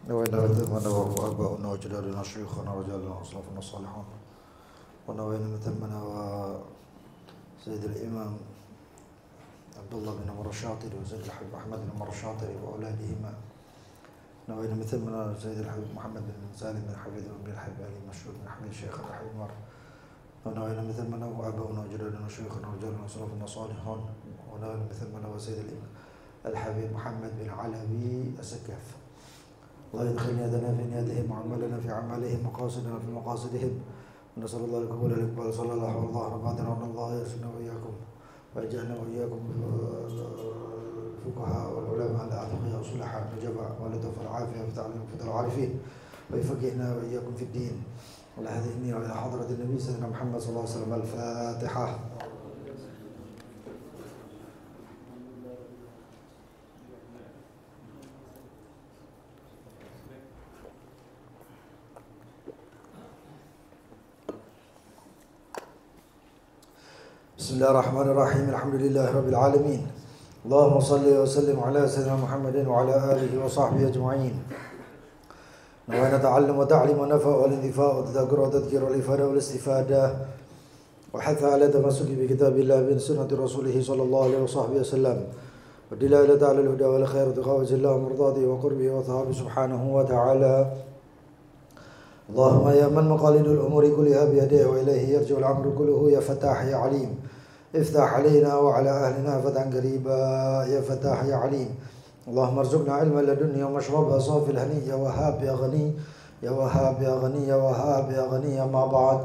ونوينا وآباؤنا وأجدادنا شيوخنا ورجالنا وأسلافنا الصالحون ونوينا مثلنا وسيد الإمام عبد الله بن عمر الشاطري وسيد الحبيب أحمد بن عمر الشاطري وأولادهما. نوينا مثلنا سيد الحبيب محمد بن سالم بن حفيظ بن الحبيب علي مشهور بن حميد الشيخ الحبيب عمر. ونوينا مثلنا وآباؤنا وأجدادنا شيوخنا ورجالنا وأسلافنا الصالحون ونوينا مثلنا وسيد الإمام الحبيب محمد بن علوي السكاف. الله يدخل يدنا في نياتهم وعملنا في أعمالهم وقاصدنا في مقاصدهم. ونسأل الله القبول والإقبال صلى الله عليه الله ربنا وأن الله يرزقنا وإياكم ويجعلنا وإياكم الفقهاء والعلماء الأتقياء والصلحاء النجباء واللطف والعافية في تعليم وفتح العارفين ويفقهنا وإياكم في الدين. ولا هديني إلى حضرة النبي سيدنا محمد صلى الله عليه وسلم. الفاتحة. بسم الله الرحمن الرحيم. الحمد لله رب العالمين. اللهم صل وسلم على سيدنا محمد وعلى آله وصحبه أجمعين. نوينا تعلم وتعليم ونفع والانتفاع والتذكر والتذكير والإفادة والاستفادة وحث على تمسك بكتاب الله بن سنة رسوله صلى الله عليه وصحبه وسلم والدلالة على الهدى والخير وتقوى الله ومرضاته وقربه وثوابه سبحانه وتعالى. اللهم يا من مقاليد الأمور كلها بيديه وإليه يرجع الأمر كله يا فتاح يا عليم افتح علينا وعلى أهلنا فتحا قريبا يا فتاح يا عليم. اللهم ارزقنا علما لدنيا ومشربا صافي الهني يا وهاب يا غني يا وهاب يا غني يا وهاب يا غني. ما بعد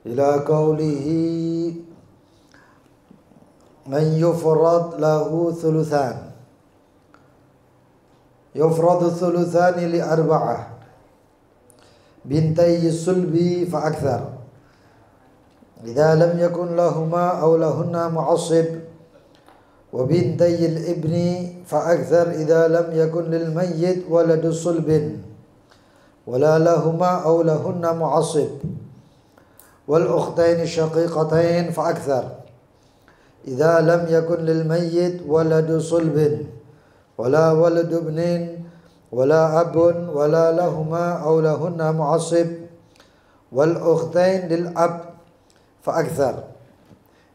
إلى قوله من يفرض له ثلثان يفرض الثلثان لأربعة بنتي الصلب فأكثر إذا لم يكن لهما أو لهن معصب وبنتي الابن فأكثر إذا لم يكن للميت ولد صلب ولا لهما أو لهن معصب والأختين الشقيقتين فأكثر إذا لم يكن للميت ولد صلب ولا ولد ابن ولا أب ولا لهما أو لهن معصب والأختين للأب فأكثر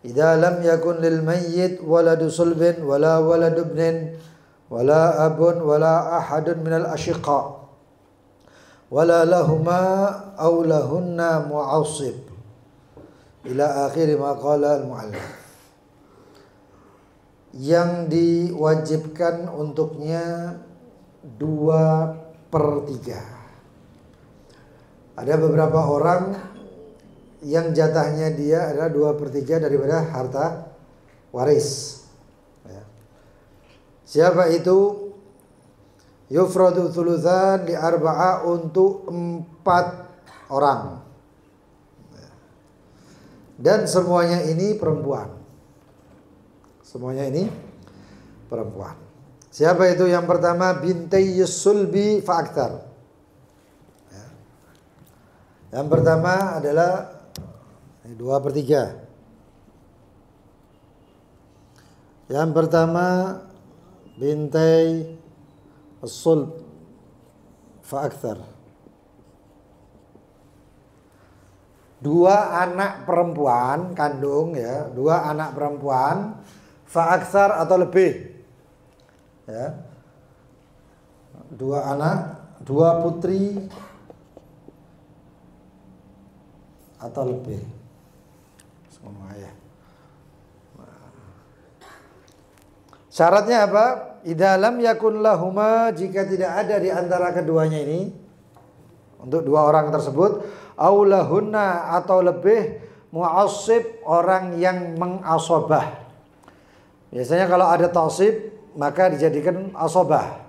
إذا لم يكن للميت ولد صلب ولا ولد ابن ولا أب ولا أحد من الأشقاء ولا لهما أو لهن معصب إلى آخر ما قال المؤلف. Yang diwajibkan untuknya 2/3. Ada beberapa orang yang jatahnya dia adalah 2/3 daripada harta waris. Siapa itu? Yufradu thuluthan li arba'a, untuk 4 orang. Dan semuanya ini perempuan. Semuanya ini perempuan. Siapa itu? Yang pertama bintai sulbi fa'aktar. Yang pertama adalah 2/3. Yang pertama bintai sulb fa'aktar. 2 anak perempuan kandung ya, 2 anak perempuan fa'aktar atau lebih. Ya. 2 anak, 2 putri atau lebih. Syaratnya apa? Idza lam yakun lahuma, jika tidak ada di antara keduanya ini, untuk 2 orang tersebut, au lahunna atau lebih, mu'assib, orang yang mengasobah. Biasanya kalau ada ta'sib maka dijadikan asobah.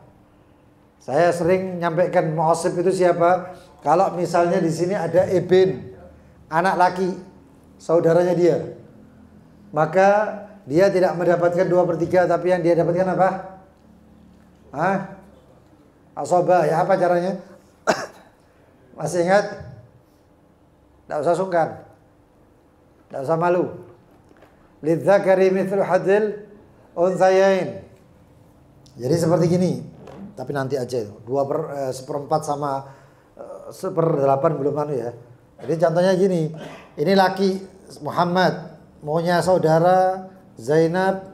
Saya sering nyampaikan mu'assib itu siapa? Kalau misalnya di sini ada ibn, anak laki, saudaranya dia, maka dia tidak mendapatkan 2/3, tapi yang dia dapatkan apa? Asobah. Ya, apa caranya? Masih ingat? Tidak usah sungkan, tidak usah malu. Lidzakari mithlu hadil unthayain. Jadi seperti gini. tapi nanti aja itu. 2/1/4 sama 1/8 belum anu ya. Jadi contohnya gini, ini laki Muhammad maunya saudara Zainab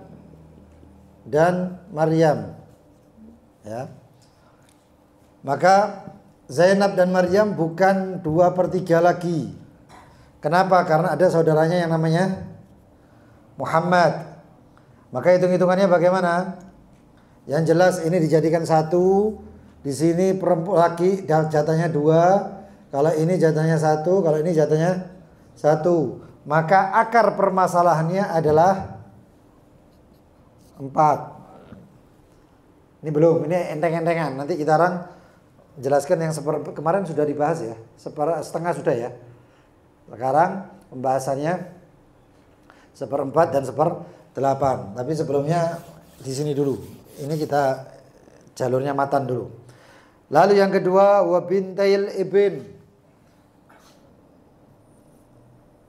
dan Maryam, ya. Maka Zainab dan Maryam bukan 2/3 lagi. Kenapa? Karena ada saudaranya yang namanya Muhammad. Maka hitung-hitungannya bagaimana? Yang jelas ini dijadikan 1. Di sini perempuan laki jatahnya 2. Kalau ini jatahnya 1, kalau ini jatahnya 1. Maka akar permasalahannya adalah 4. Ini belum, ini enteng-entengan. Nanti kita orang jelaskan yang kemarin sudah dibahas ya. Setengah sudah ya. Sekarang pembahasannya 1/4 dan 1/8. Tapi sebelumnya di sini dulu. Ini kita jalurnya matan dulu. Lalu yang kedua, wa bintail ibn.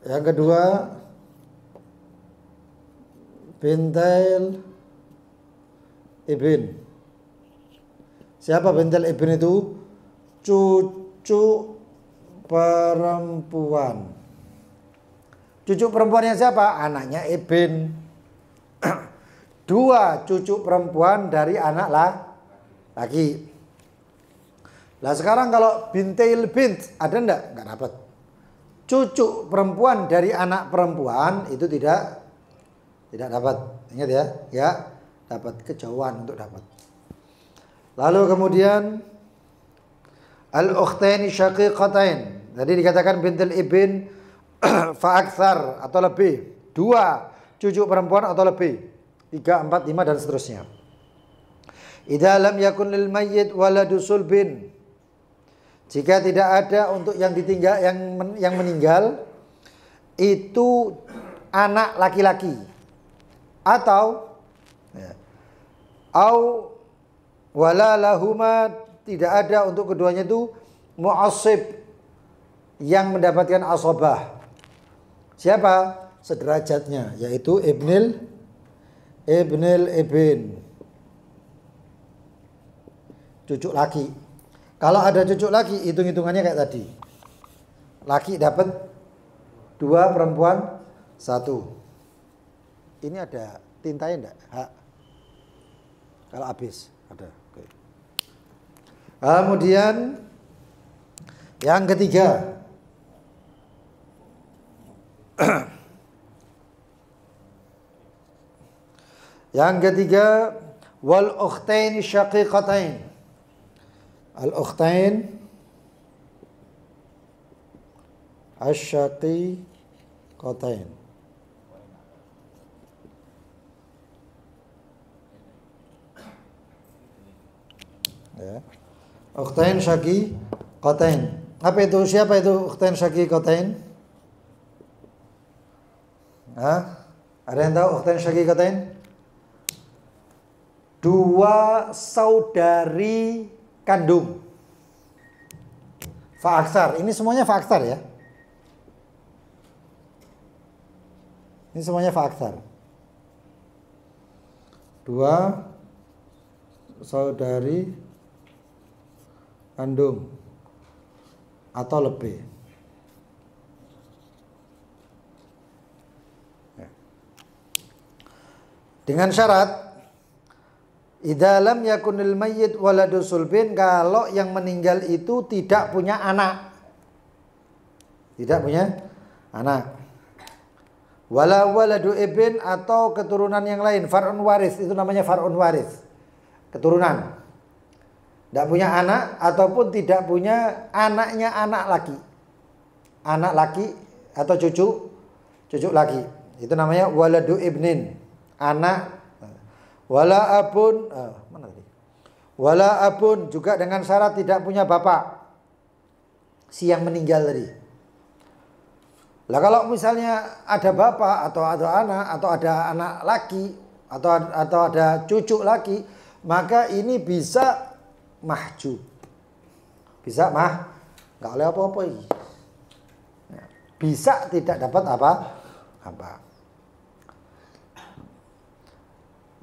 Yang kedua, bintail ibn. Siapa bintail ibn itu? Cucu perempuan. Cucu perempuannya siapa? Anaknya ibn. 2 cucu perempuan dari anak laki. Lah sekarang kalau bintail bint ada enggak? Enggak dapat. Cucu perempuan dari anak perempuan itu tidak dapat. Ingat ya, ya dapat, kejauhan untuk dapat. Lalu kemudian al-ukhtaini syaqiqatain. Tadi dikatakan bintul ibn fa aktsar atau lebih. 2 cucu perempuan atau lebih. 3, 4, 5 dan seterusnya. Idza lam yakun lil mayyit waladu sulbin. Jika tidak ada untuk yang ditinggal yang meninggal itu anak laki-laki atau au wala lahuma, tidak ada untuk keduanya itu mu'assib yang mendapatkan asabah. Siapa? Sederajatnya, yaitu ibnil ibn, cucu laki. Kalau ada cucu laki, hitung-hitungannya kayak tadi. Laki dapat 2, perempuan 1. Ini ada tintanya enggak? Kalau habis ada. Oke. Kemudian yang ketiga, wal ukhtain syaqiqatain. Al ukhtain asyaqiqatain. Ya. Ukhtain syaqiqatain. Apa itu? Siapa itu ukhtain syaqiqatain? Ada yang tahu ukhtain syaqiqatain? 2 saudari kandung. Fa'aksar. Ini semuanya fa'aksar ya. Ini semuanya fa'aksar. 2 saudari kandung atau lebih. Dengan syarat idza lam yakunil mayyit waladu sulbin, kalau yang meninggal itu tidak punya anak. Tidak punya anak. Wala waladu ibn, atau keturunan yang lain, far'un waris, itu namanya far'un waris. Keturunan. Tidak punya anak ataupun tidak punya anaknya anak laki. Anak laki atau cucu laki. Itu namanya waladu ibnin. Anak. Wala abun, mana tadi? Wala abun, juga dengan syarat tidak punya bapak. Si yang meninggal tadi. Lah kalau misalnya ada bapak atau ada anak atau ada anak laki atau ada cucu laki, maka ini bisa mahjub. Bisa enggak oleh apa-apa ini. Bisa tidak dapat apa.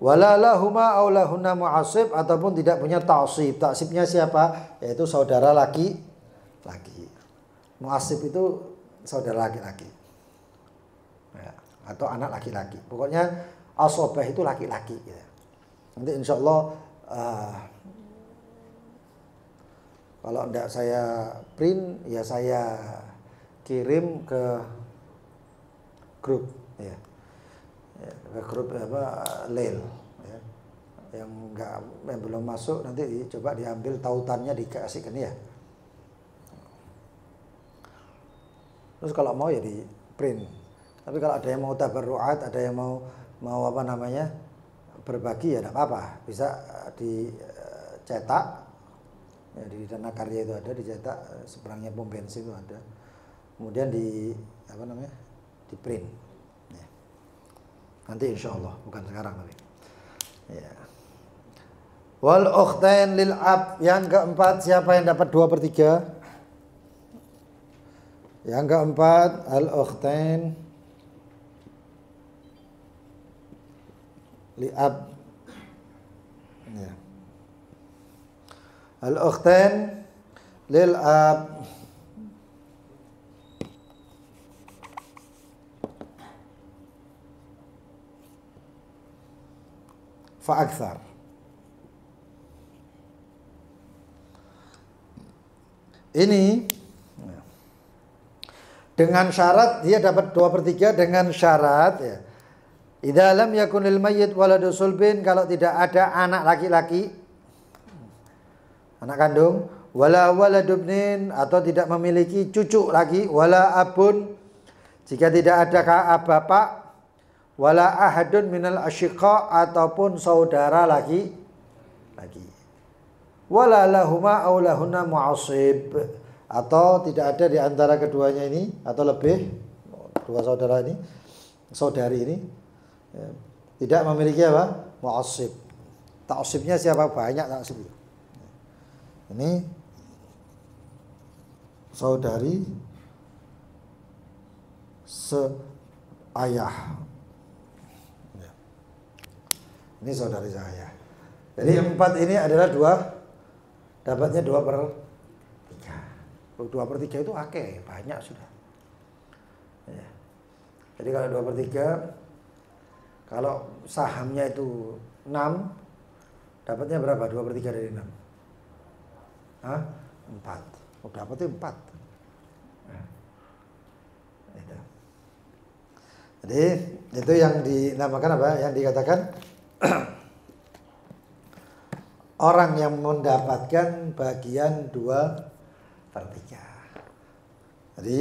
Wala lahuma aw lahunna mu'assib, ataupun tidak punya ta'sib. Ta'sibnya siapa? Yaitu saudara laki-laki. Mu'assib itu saudara laki-laki. Ya, atau anak laki-laki. Pokoknya asobah itu laki-laki ya. Nanti insyaallah kalau tidak saya print ya saya kirim ke grup ya. Ke grup Lail ya. Yang belum masuk nanti coba diambil tautannya dikasihkan ya. Terus kalau mau ya di print. Tapi kalau ada yang mau tabarruat, ada yang mau apa namanya berbagi ya tidak apa-apa, bisa dicetak ya, di Dana Karya itu ada dicetak, seberangnya pom bensin itu ada, kemudian di apa namanya di print ya. Nanti insya Allah, bukan sekarang tapi ya. Wal ukhtain lil ab, yang keempat siapa yang dapat 2/3? Yang keempat al ukhtain li ab ya. Al ukhtain lil ab fa akthar. Ini dengan syarat dia dapat 2/3 dengan syarat ya. Idza lam yakunil mayyit waladu sulbin, kalau tidak ada anak laki-laki, anak kandung, wala waladubnin, atau tidak memiliki cucu lagi, wala abun, jika tidak ada bapak, wala ahadun minal asyiqa, ataupun saudara lagi, wala lahuma aw lahunna mu'assib, atau tidak ada di antara keduanya ini atau lebih, dua saudara ini, saudari ini ya, tidak memiliki apa? Mu'assib. Ta'sibnya siapa? Banyak ta'sib. Ini saudari seayah. Ini saudari seayah. Jadi 4 ini adalah dapatnya 2/3. 2/3 itu banyak sudah. Ya. Jadi kalau 2/3, kalau sahamnya itu 6, dapatnya berapa? 2/3 dari 6. 4. Oh, dapatnya 4. Nah, itu. Jadi itu yang dinamakan apa? Yang dikatakan orang yang mendapatkan bagian 2/3. Jadi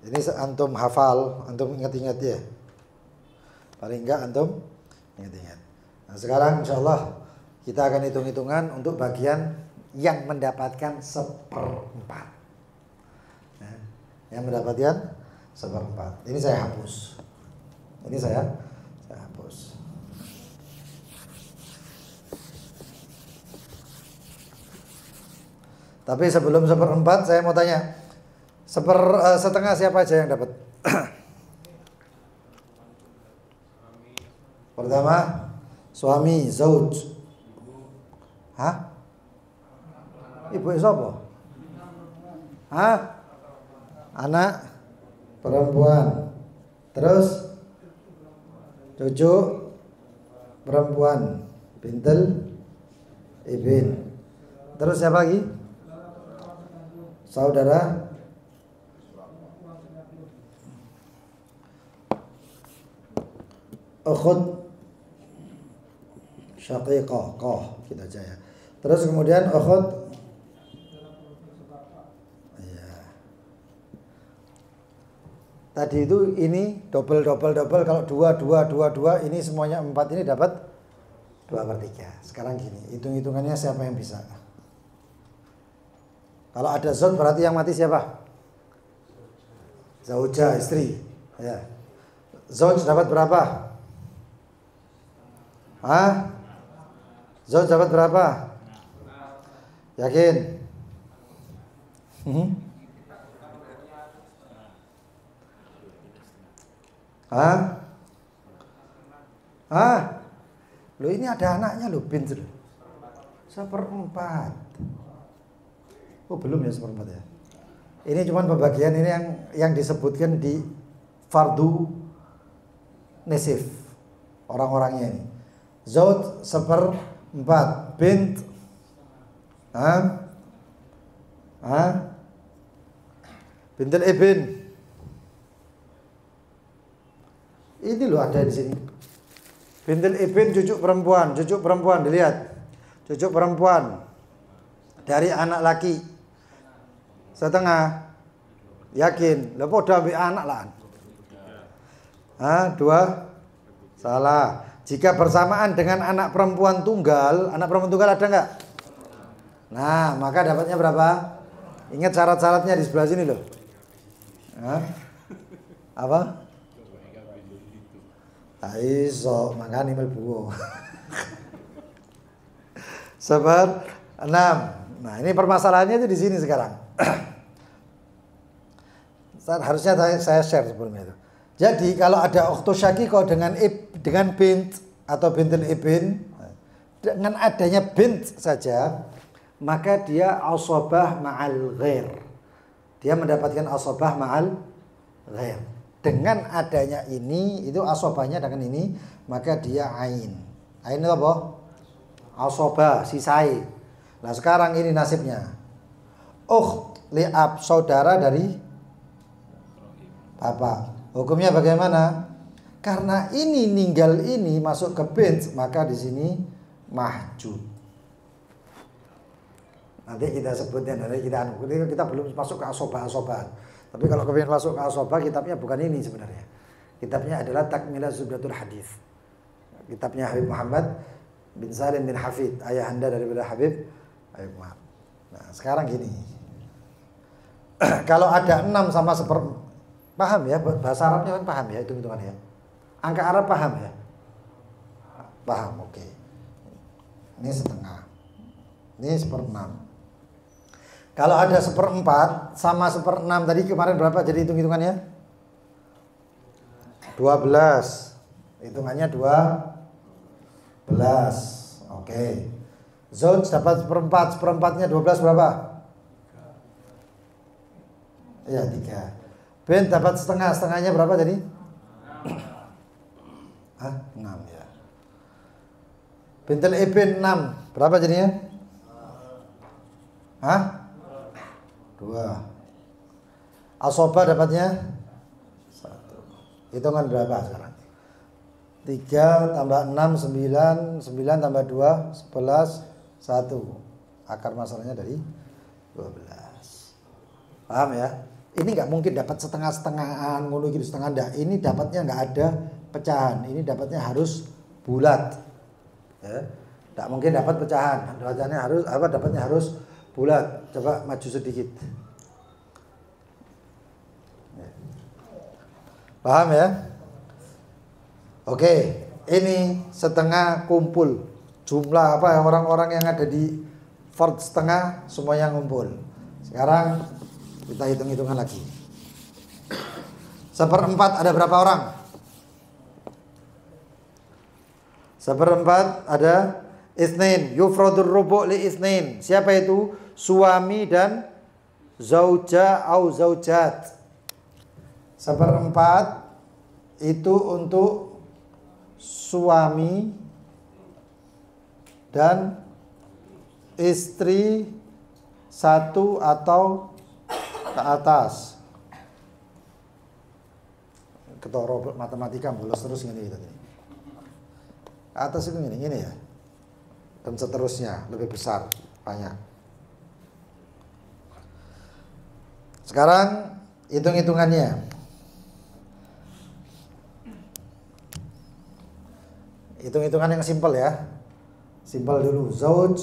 ini antum hafal, antum ingat-ingat ya. Paling enggak antum ingat-ingat. Nah, sekarang insyaallah kita akan hitung-hitungan untuk bagian yang mendapatkan 1/4. Nah, yang mendapatkan 1/4. Ini saya hapus. Ini saya hapus. Tapi sebelum 1/4 saya mau tanya, setengah siapa aja yang dapat? Pertama, suami, zauj. Hah? Ibu siapa? Hah? Anak perempuan. Terus cucu perempuan, bintul ibin. Terus siapa lagi? Saudara ukhut syaqiqah, kita aja ya. Terus kemudian ukhut ya. Tadi itu ini double kalau 2 ini semuanya 4 ini dapat 2/3. Sekarang gini, hitung-hitungannya siapa yang bisa? Kalau ada zauj berarti yang mati siapa? Zaujah, istri. Ya. Zauj dapat berapa? Hah? Zauj dapat berapa? Yakin? Hah? Loh ini ada anaknya loh bint loh. 1/4. Oh belum ya 1/4 ya. Ini cuman pembagian ini yang disebutkan di fardu nisif orang-orangnya ini. Zauj 1/4, bint bintul ibn. Ini loh ada di sini. Bintul ibn cucu perempuan dilihat. Cucu perempuan dari anak laki setengah. Yakin? Lah podo ambek anak lah. 2 salah. Jika bersamaan dengan anak perempuan tunggal ada enggak? Nah, maka dapatnya berapa? Ingat syarat-syaratnya di sebelah sini loh. Apa? Iso, makanya melbu. 6. Nah, ini permasalahannya itu di sini sekarang. Harusnya saya share sebelumnya itu. Jadi kalau ada ukhtu syaqiqah dengan bint atau bintul ibn, dengan adanya bint saja, maka dia asabah ma'al ghair. Dia mendapatkan asabah ma'al ghair. Dengan adanya ini, itu asabahnya dengan ini, maka dia ain. Ain itu apa? Asabah, sisai. Nah sekarang ini nasibnya. Ukht li'ab, saudara dari bapak. Hukumnya bagaimana? Karena ini ninggal ini masuk ke bint, maka di sini mahjub. Nanti kita sebutnya, nanti kita belum masuk ke asobah. Tapi kalau kalian masuk ke asobah, kitabnya bukan ini sebenarnya. Kitabnya adalah Takmilah Zubdatul Hadis. Kitabnya Habib Muhammad bin Salim bin Hafid, ayahanda daripada Habib Muhammad. Nah, sekarang gini. Kalau ada 6 sama paham ya, bahasa Arabnya kan paham ya, hitung-hitungan ya. Angka Arab paham ya? Paham, oke. Ini setengah. Ini 1/6. Kalau ada 1/4 sama 1/6 tadi kemarin berapa jadi hitung-hitungannya? 12. Hitungannya 12. Oke. Zauj dapat 1/4. 1/4-nya 12 berapa? Ya 3. Bint dapat setengah. Setengahnya berapa tadi? 6 ya. Bintul ibn 6. Berapa jadinya? 2. Asobah dapatnya 1. Hitungan berapa sekarang? 3 tambah 6 9. 9 tambah 2 11 1. Akar masalahnya dari 12. Paham ya? Ini nggak mungkin dapat setengah-setengahan, ngono gitu setengah ndak. Ini dapatnya nggak ada pecahan. Ini dapatnya harus bulat. Ya. Nggak mungkin dapat pecahan. Dapatnya harus bulat. Coba maju sedikit. Paham ya? Oke, ini setengah kumpul. Jumlah orang-orang yang ada di fard setengah semuanya ngumpul. Sekarang kita hitung-hitungan lagi. 1/4 ada berapa orang? 1/4 ada isnin. Yufradur rubu' li isnin. Siapa itu? Suami dan zauja au zaujat. 1/4 itu untuk suami dan istri 1 atau ke atas. Ketoro matematika bolos terus gini gitu. Ke atas itu gini ya. Dan seterusnya lebih besar, banyak. Sekarang hitung-hitungannya. Hitung-hitungan yang simpel ya. Simpel dulu. Zauj,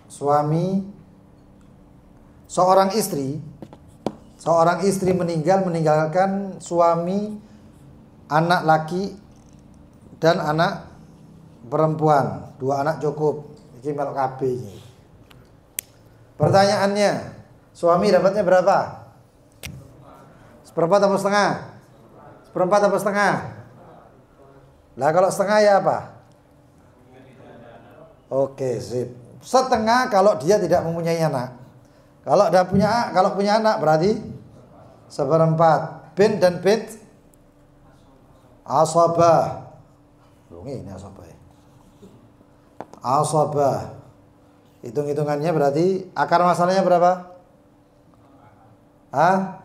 suami, seorang istri meninggalkan suami, anak laki dan anak perempuan. 2 anak cukup. Ini melok KB ini. Pertanyaannya, suami dapatnya berapa? 1/4 atau setengah? 1/4 atau setengah? Lah kalau setengah ya apa? Oke, sip. Setengah kalau dia tidak mempunyai anak. Kalau punya anak berarti seperempat. Bin dan bint asabah. Loh, ini asabah ya. Asabah. Hitung-hitungannya berarti akar masalahnya berapa? Hah?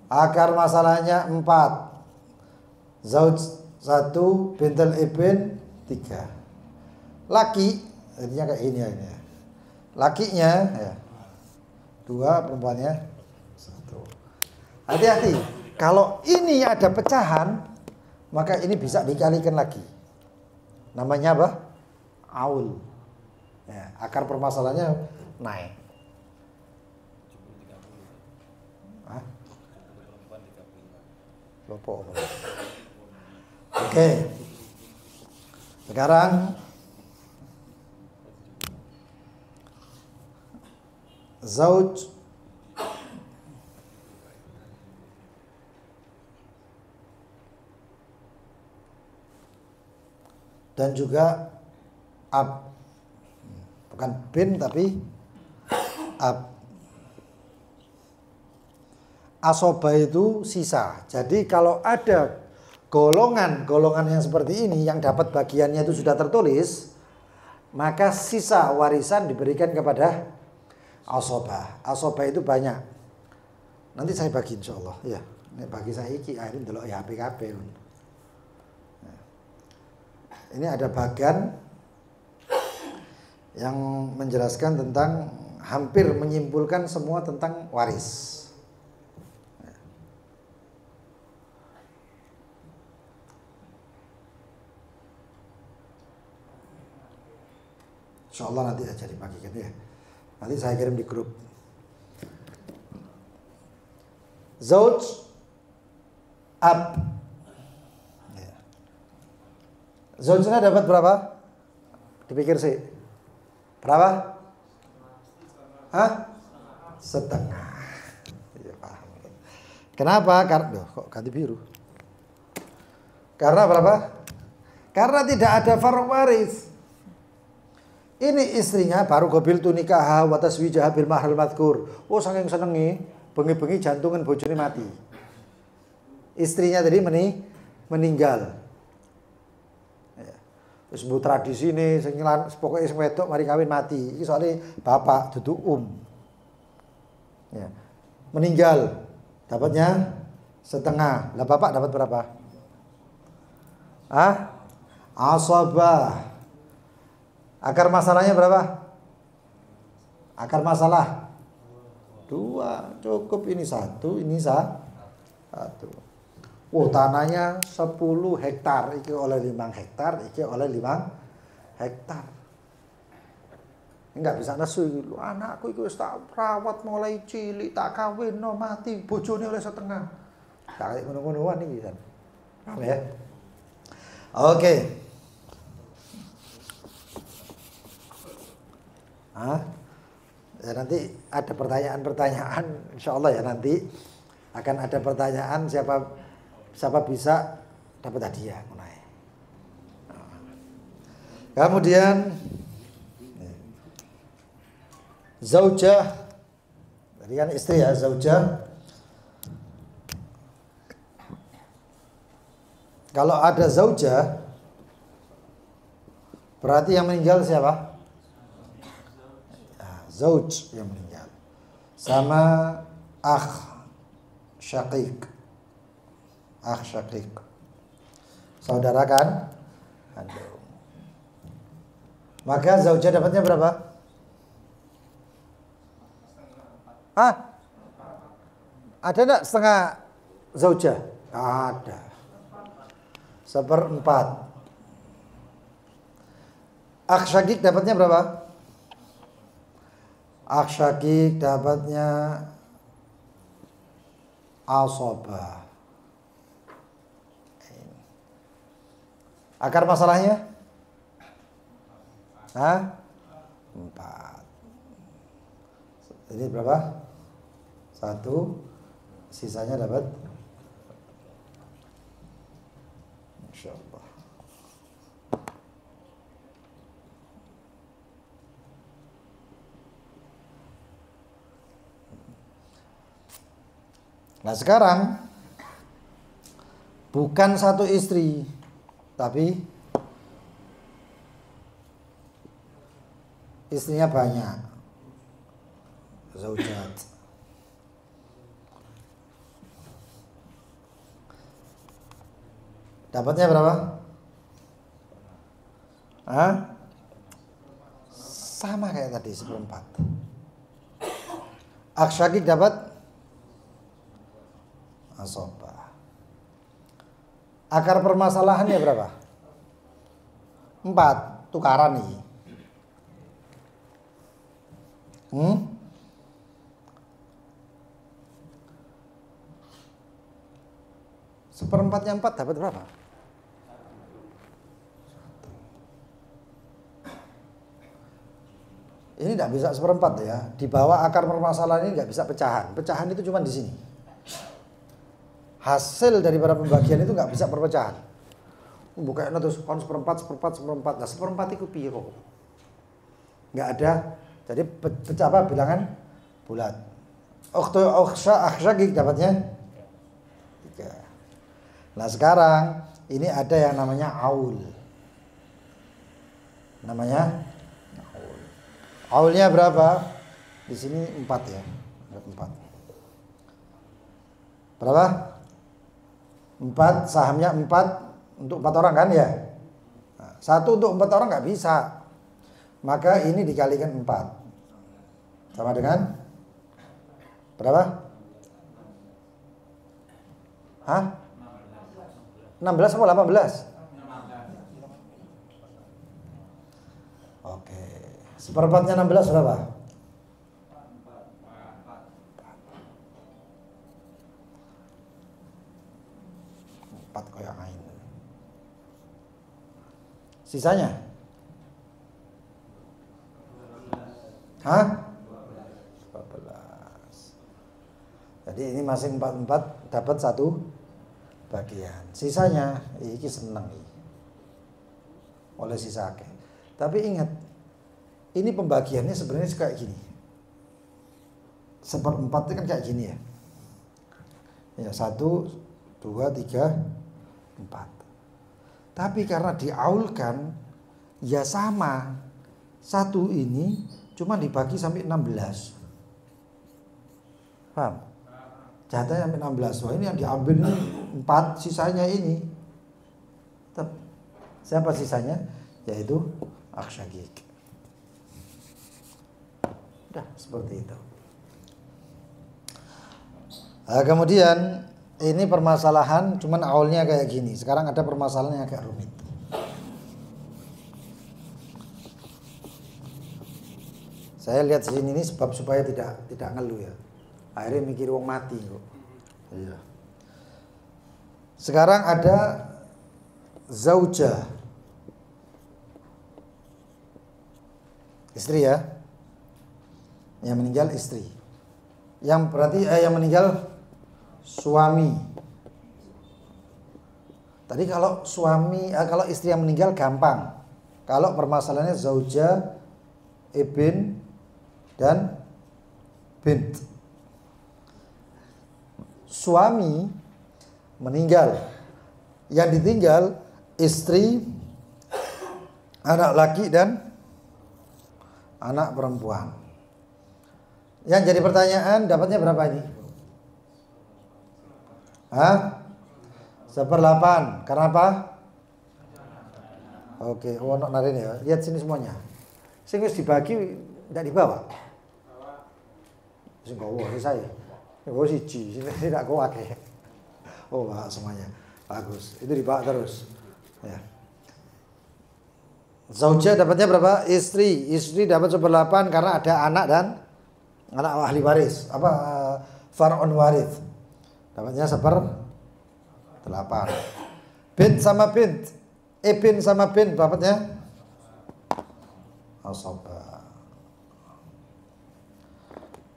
Akar masalahnya 4. Zauj 1, bintul ibn 3. Laki, jadinya kayak ini ya. Lakinya ya 2, perempuannya 1. Hati-hati, kalau ini ada pecahan, maka ini bisa dikalikan lagi. Namanya apa? Aul. Ya, akar permasalahannya naik. Hah? Lopo. Oke. Sekarang zauj dan juga ab, bukan bin tapi ab. Asoba itu sisa. Jadi kalau ada golongan yang seperti ini yang dapat bagiannya itu sudah tertulis, maka sisa warisan diberikan kepada asoba. Asoba itu banyak. Nanti saya bagi insya Allah. Ya, ini bagi saya iki akhirnya delok ya PKP. Ini ada bagan yang menjelaskan tentang, hampir menyimpulkan semua tentang waris. Insya Allah nanti aja dibagikan ya. Nanti saya kirim di grup. Zauj ab. Ya. Zaujnya dapat berapa? Dipikir sih. Berapa? Hah? Setengah. Ya, paham. Kenapa? Karena kok ganti biru? Karena berapa? Karena tidak ada farq waris. Ini istrinya baru gobil tu nikah wa taswijah bil mahal madkur. Oh saking senengi, bengi-bengi jantungan bojone mati. Istrinya tadi meninggal. Ya. Wis mbu tradisi ne sing pokoke sing wedok mari kawin mati. Iki soalnya bapak dudu Ya. Meninggal. Dapatnya setengah. Lah bapak dapat berapa? Ah? Asabah. Akar masalahnya berapa? Akar masalah 2, cukup ini 1, ini 1. Tanahnya 10 hektar, iki oleh 5 hektar, iki oleh 5 hektar. Enggak bisa nesu iki. Anakku iki wis tak rawat mulai cilik, tak kawin no mati, bojone oleh setengah. Kayak ngono-ngonoan iki kan. Paham ya? Oke. Ya nanti ada pertanyaan-pertanyaan, insya Allah ya nanti akan ada pertanyaan siapa bisa dapat hadiah. Kemudian zaujah, tadi kan istri ya, zaujah. Kalau ada zaujah, berarti yang meninggal siapa? Zauj yang meninggal sama akh syaqiq, saudara kan kandung. Maka zaujah dapatnya berapa? Ada enggak setengah zaujah? Ada, 1/4. Akh syaqiq dapatnya berapa? Akh syaqiq dapatnya asabah. Akar masalahnya? 4. Ini berapa? 1. Sisanya dapat. Insyaallah. Nah sekarang bukan satu istri, tapi istrinya banyak, zaujat. Dapatnya berapa? Hah? Sama kayak tadi, 1/4. Aksyakik dapat asobah. Akar permasalahannya berapa? 4. Tukaran nih. 1/4-nya 4 dapat berapa? Ini tidak bisa 1/4 ya. Di bawah akar permasalahan ini nggak bisa pecahan. Pecahan itu cuma di sini. Hasil daripada pembagian itu nggak bisa perpecahan. Bukannya terus kon 1/4, 1/4, 1/4. Nah 1/4 itu piro? Nggak ada. Jadi pecah apa bilangan bulat. Aksyakik dapatnya 3. Nah sekarang ini ada yang namanya aul. Namanya aul. Aulnya berapa? Di sini 4 ya. 4. Berapa? 4, sahamnya 4 untuk 4 orang kan ya? Nah, 1 untuk 4 orang nggak bisa. Maka ini dikalikan 4. Sama dengan berapa? Hah? 16 atau 18? Oke. 1/4-nya 16 berapa? 4 koyak ain. Sisanya? Hah? 12. Jadi ini masing 4 dapat 1 bagian. Sisanya iki seneng iki. Oleh sisa akeh. Tapi ingat, ini pembagiannya sebenarnya kayak gini. 1/4 itu kan kayak gini ya. Ya 1, 2, 3, 4. Tapi karena diaulkan ya sama. 1 ini cuma dibagi sampai 16. Paham? Jatahnya sampai 16. Wah ini yang diambil ini 4, sisanya ini. Siapa sisanya? Yaitu aksyakik. Udah seperti itu. Nah, kemudian ini permasalahan cuman awalnya kayak gini. Sekarang ada permasalahan yang agak rumit. Saya lihat sini ini sebab supaya tidak ngeluh ya. Akhirnya mikir wong mati kok. Iya. Sekarang ada zaujah. Istri ya. Yang meninggal istri. Yang berarti yang meninggal suami. Tadi kalau suami kalau istri yang meninggal gampang. Kalau permasalahannya zaujah, ibn dan bint. Suami meninggal, yang ditinggal istri, anak laki dan anak perempuan. Yang jadi pertanyaan, dapatnya berapa ini? Hah? 1/8. Karena apa? Oke, ono narin ya. Lihat sini semuanya. Sing wis dibagi tidak dibawa. Sing gowo saya. Gue siji, tidak gue akeh. Oh, semuanya bagus. Itu dibawa terus. Ya. Zaujah dapatnya berapa? Istri dapat 1/8 karena ada anak dan anak ahli waris. Far'un warith. Dapatnya 1/8. Bint sama bint. Ibn sama bint dapatnya asobah.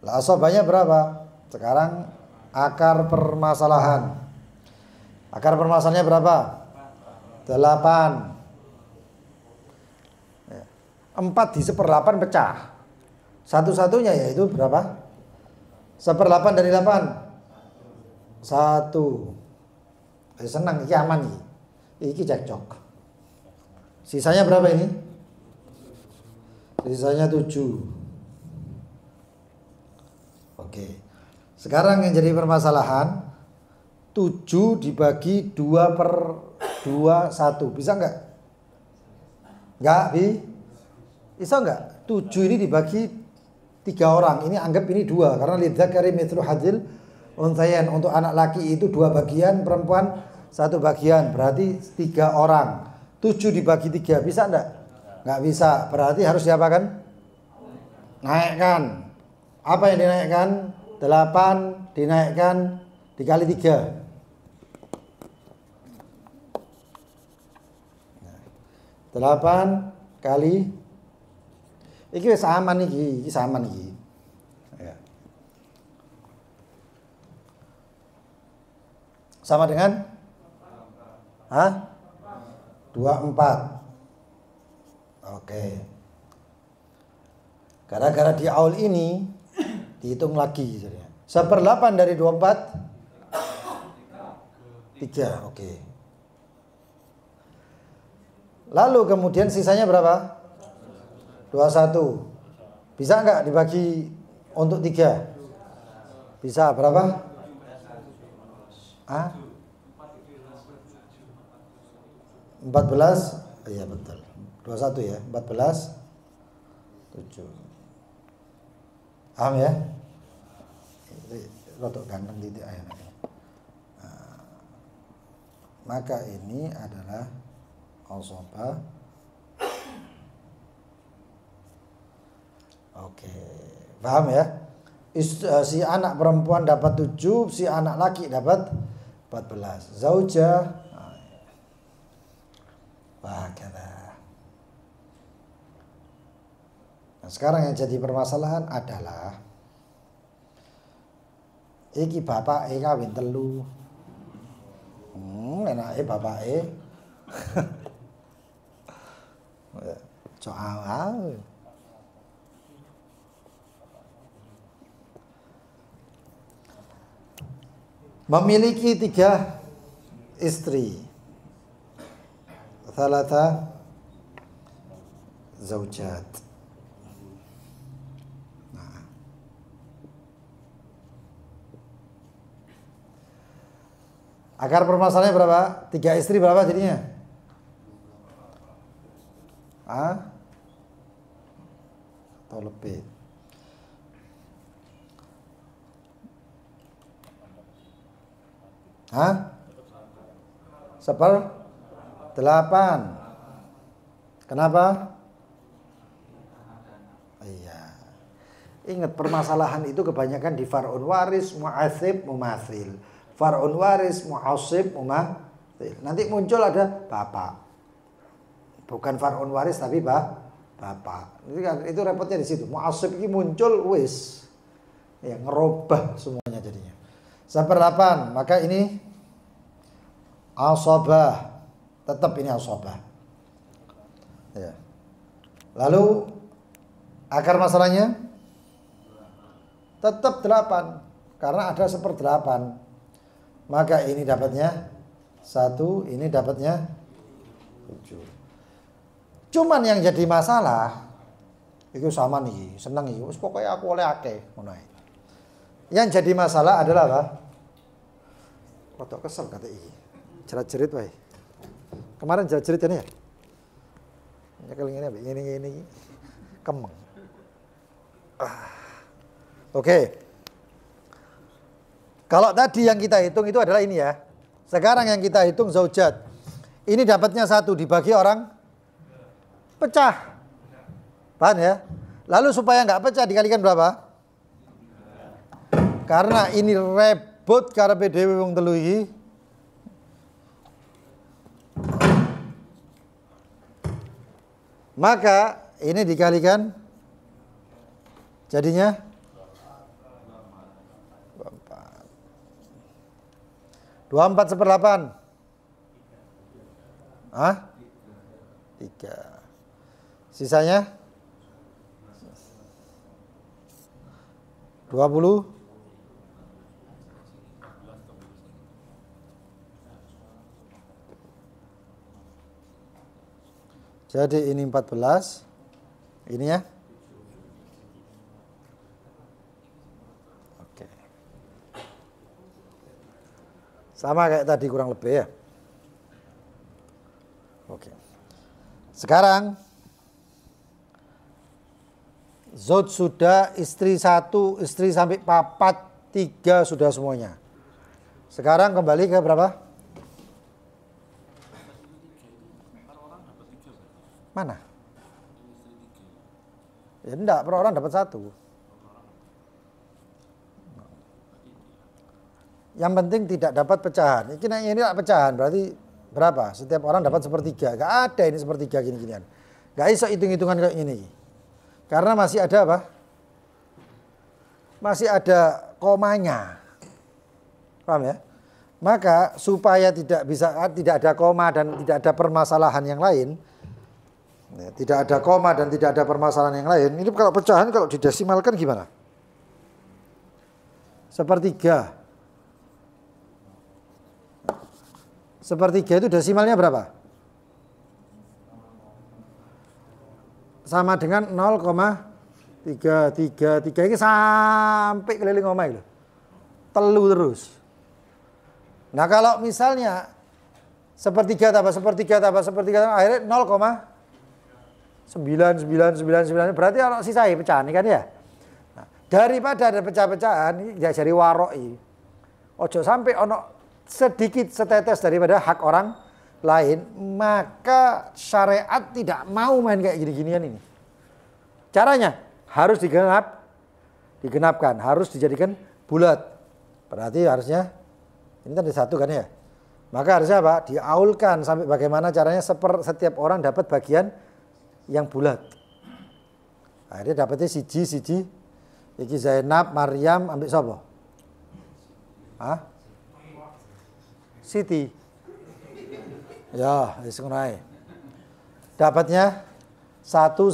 Lah asobahnya berapa? Sekarang akar permasalahan. Akar permasalahannya berapa? 8. 4 di 1/8 pecah. Satu-satunya yaitu berapa? 1/8 dari 8. 1. Senang, ini aman ini. Ini cekcok. Sisanya berapa ini? Sisanya 7. Oke. Sekarang yang jadi permasalahan 7 dibagi 2/21. Bisa enggak? Enggak, bisa enggak? 7 ini dibagi 3 orang. Ini anggap ini 2 karena lidzakari mithlu hadzil unthayain. Untuk anak laki itu 2 bagian, perempuan 1 bagian. Berarti 3 orang. 7 dibagi 3 bisa enggak? Enggak bisa. Berarti harus diapakan? Naikkan. Apa yang dinaikkan? 8 dinaikkan dikali 3. 8 kali iki wis aman iki sama iki. Ya. Sama dengan 24. Oke. Gara-gara di aul ini dihitung lagi jadinya. 1/8 dari 24 3. Oke. Lalu kemudian sisanya berapa? 21. Bisa enggak dibagi untuk 3? Bisa. Berapa? 14. Iya betul. 21 ya. 14 7. Paham ya? Rodok ganteng titik ayat. Maka ini adalah asabah. Oke, paham ya? Si anak perempuan dapat 7, si anak laki dapat 14. Zaujah. Wah, nah, sekarang yang jadi permasalahan adalah iki bapak kawin 3. Enake bapake. Soal memiliki 3 istri. Thalatha zaujat. Nah. Akar permasalahannya berapa? 3 istri berapa jadinya? Atau lebih? Hah? 1/8. Kenapa? Iya. Ingat permasalahan itu kebanyakan di far'un waris, mu'atsib, mumathil. Far'un waris, mu'assib, mumathil. Nanti muncul ada bapak. Bukan far'un waris tapi bapak. Itu repotnya di situ. Mu'assib ini muncul wis. Ya, ngerubah semuanya jadinya. 1/8, maka ini asabah. Tetap ini asabah. Ya. Lalu akar masalahnya tetap 8 karena ada 1/8. Maka ini dapatnya 1, ini dapatnya 7. Cuman yang jadi masalah itu sama nih, seneng nih. Pokoknya aku oleh akeh ngono. Yang jadi masalah adalah apa? Rodok kesel kata iki. Jerat-jerit wae. Kemarin jerat-jerit ini ya. Nyekel ini kemeng. Oke. Kalau tadi yang kita hitung itu adalah ini ya. Sekarang yang kita hitung zaujat. Ini dapatnya 1 dibagi orang pecah. Paham ya? Lalu supaya nggak pecah dikalikan berapa? Karena ini rebut karepe dhewe wong 3 iki. Maka ini dikalikan jadinya 24 1/8. 3. Sisanya 20 Jadi ini 14. Ini ya. Oke. Sama kayak tadi kurang lebih ya. Oke. Sekarang zauj sudah, istri 1, istri sampai 4, 3 sudah semuanya. Sekarang kembali ke berapa? Mana? Ya enggak, per orang dapat 1. Yang penting tidak dapat pecahan. Ini tidak pecahan, berarti berapa? Setiap orang dapat 1/3. Gak ada ini 1/3 gini-ginian. Gak bisa hitung-hitungan kayak ini. Karena masih ada apa? Masih ada komanya. Paham ya? Maka supaya tidak ada koma dan tidak ada permasalahan yang lain, tidak ada koma dan tidak ada permasalahan yang lain, ini kalau pecahan kalau didesimalkan gimana? 1/3. 1/3 itu desimalnya berapa? Sama dengan 0,333. Ini sampai keliling omah itu. Telu terus. Nah kalau misalnya 1/3 tambah 1/3 tambah 1/3 akhirnya 0,9999, berarti kalau sisa pecahan kan ya. Nah, daripada ada pecah-pecahan ini jadi waroi. Ojo sampai ono sedikit setetes daripada hak orang lain, maka syariat tidak mau main kayak gini-ginian ini. Caranya harus digenapkan, harus dijadikan bulat. Berarti harusnya ini tadi 1 kan ya. Maka harusnya apa? Diaulkan sampai bagaimana caranya setiap orang dapat bagian yang bulat. Akhirnya dapatnya siji. Iki Zainab, Maryam, ambil sapa? Hah? Siti. Ya, wis ngono ae. Dapatnya 1.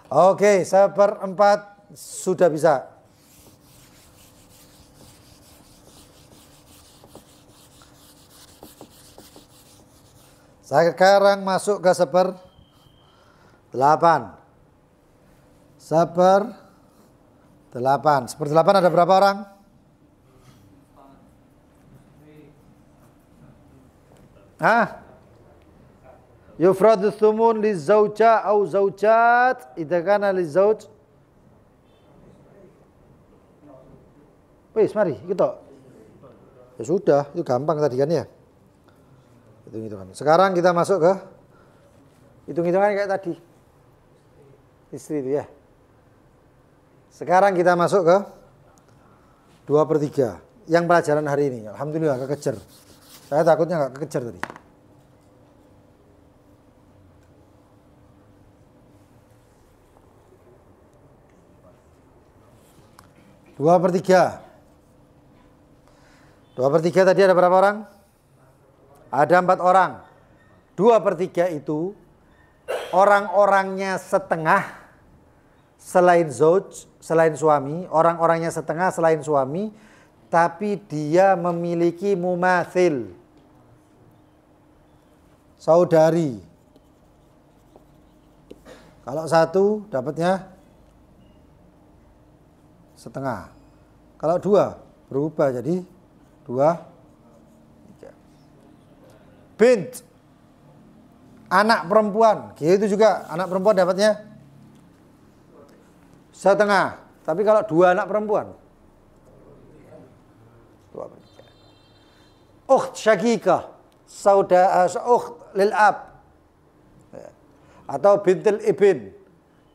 Oke, 1/4 sudah bisa. Sekarang masuk ke 1/8. 1/8. 1/8 ada berapa orang? Hah? Yufradu thumun li zauja au zaujat idza kana li zauj. Wis mari kita. Ya sudah, itu gampang tadi kan ya. Hitung-hitungan. Sekarang kita masuk ke hitung-hitungan kayak tadi. Istri itu ya. Sekarang kita masuk ke 2/3. Yang pelajaran hari ini. Alhamdulillah kekejar. Saya takutnya nggak kekejar tadi. Dua per tiga tadi ada berapa orang? Ada 4 orang. 2/3 itu orang-orangnya setengah selain zauj, selain suami, orang-orangnya setengah selain suami, tapi dia memiliki mumathil, saudari. Kalau 1 dapatnya setengah. Kalau 2 berubah jadi 2/3. Bint, anak perempuan, gitu juga anak perempuan dapatnya setengah. Tapi kalau 2 anak perempuan 2/3. Ukht syakikah, ukht lil ab, atau bintil ibn,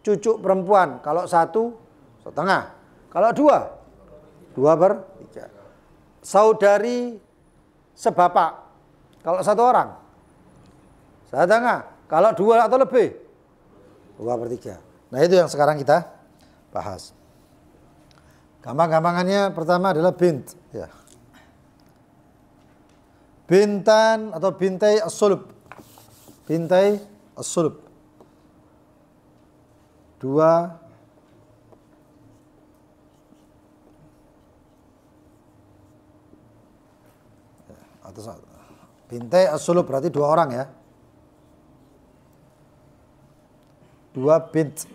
cucu perempuan. Kalau 1 setengah, kalau 2/3. Saudari sebapak, kalau 1 orang setengah, kalau 2 atau lebih 2/3. Nah itu yang sekarang kita bahas. Gampang-gampangannya pertama adalah bint ya. Bintan atau bintai as-sulb. Bintai as-sulb 2 atau bintai as-sulb berarti 2 orang ya. 2 bint.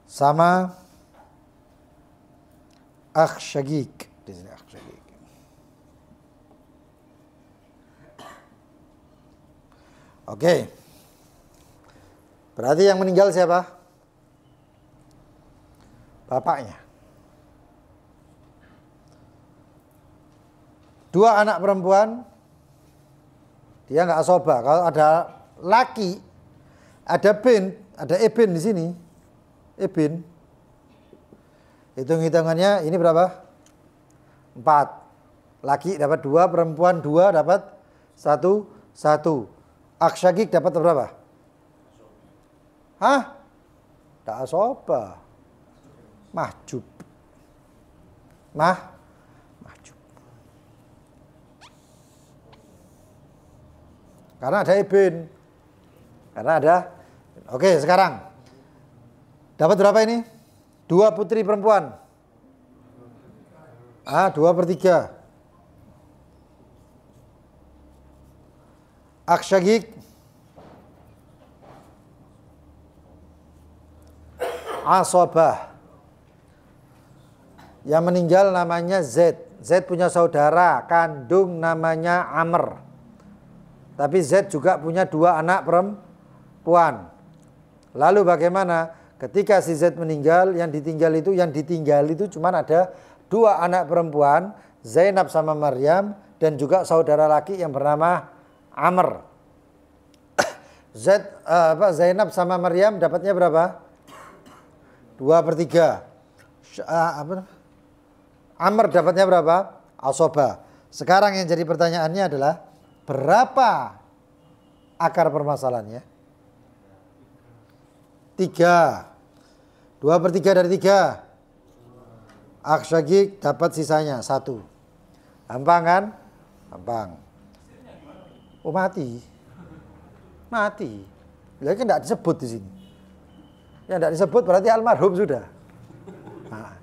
Sama akh syagik. Di sini akh syagik. Oke. Berarti yang meninggal siapa? Bapaknya. 2 anak perempuan, dia nggak asoba. Kalau ada laki, ada bin, ada ibin di sini, ibin. Hitung-hitungannya ini berapa? 4. Laki dapat 2, perempuan 2 dapat 1. Aksyagik dapat berapa? Hah? Tak asoba. Mahjub. Mahjub. Karena ada ibin. Karena ada. Oke, sekarang. Dapat berapa ini? 2 putri perempuan. 2/3. Aksyagik. Asobah. Yang meninggal namanya Z. Z punya saudara kandung namanya Amr. Tapi Z juga punya 2 anak perempuan. Lalu bagaimana? Ketika si Z meninggal, yang ditinggal itu cuma ada 2 anak perempuan, Zainab sama Maryam, dan juga saudara laki yang bernama Amr. Zainab sama Maryam dapatnya berapa? 2/3. Amr dapatnya berapa? Asoba. Sekarang yang jadi pertanyaannya adalah berapa akar permasalahannya? 3. 2/3 dari 3. Aksyagik dapat sisanya 1. Gampang kan? Gampang. Oh, mati. Lagi kan tidak disebut di sini. Yang tidak disebut berarti almarhum sudah. Nah,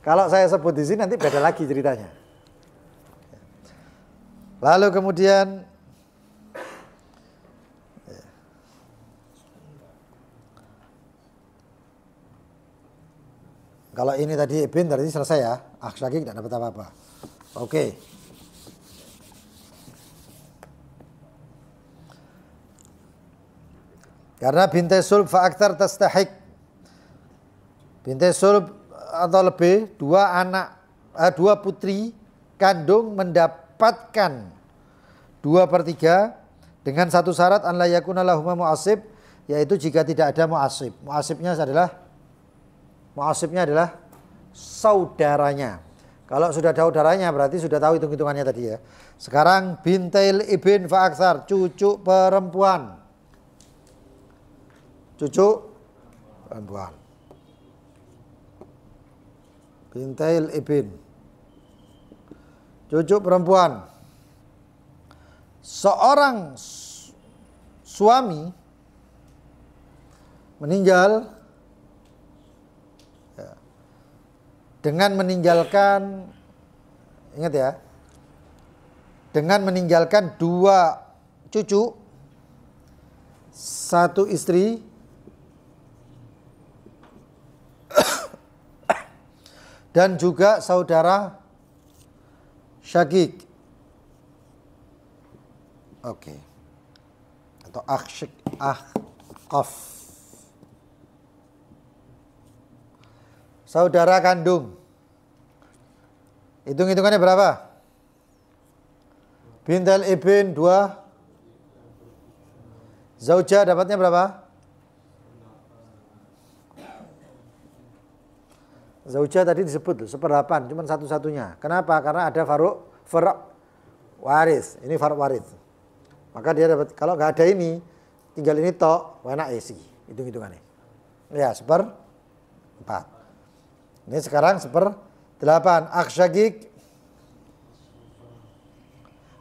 kalau saya sebut di sini nanti beda lagi ceritanya. Lalu kemudian kalau ini tadi ibn berarti selesai ya. Aksyagik tidak dapat apa-apa. Oke. Karena bintai sulb fa'aktar tastahik. Bintai sulb atau lebih 2 putri kandung mendapatkan 2/3 dengan satu syarat an la yakuna lahuma mu'asib, yaitu jika tidak ada mu'asib. Mu'asibnya adalah saudaranya. Kalau sudah ada saudaranya berarti sudah tahu hitung-hitungannya tadi ya. Sekarang bintail ibn fa'aktsar, cucu perempuan. Bintail ibn. Cucu perempuan. Seorang suami meninggal dengan meninggalkan, ingat ya, dengan meninggalkan 2 cucu, 1 istri, dan juga saudara syagik. Oke. Atau akhqaf. Saudara kandung. Hitung-hitungannya berapa? Bintal ibn 2. Zauja dapatnya berapa? Zauja tadi disebut 1/8, cuma satu-satunya. Kenapa? Karena ada faruk waris. Ini faruk waris. Maka dia dapat, kalau nggak ada ini, tinggal ini tok, enak isi. Hitung-hitungannya. Ya, 1/4. Ini sekarang 1/8. Aksyagik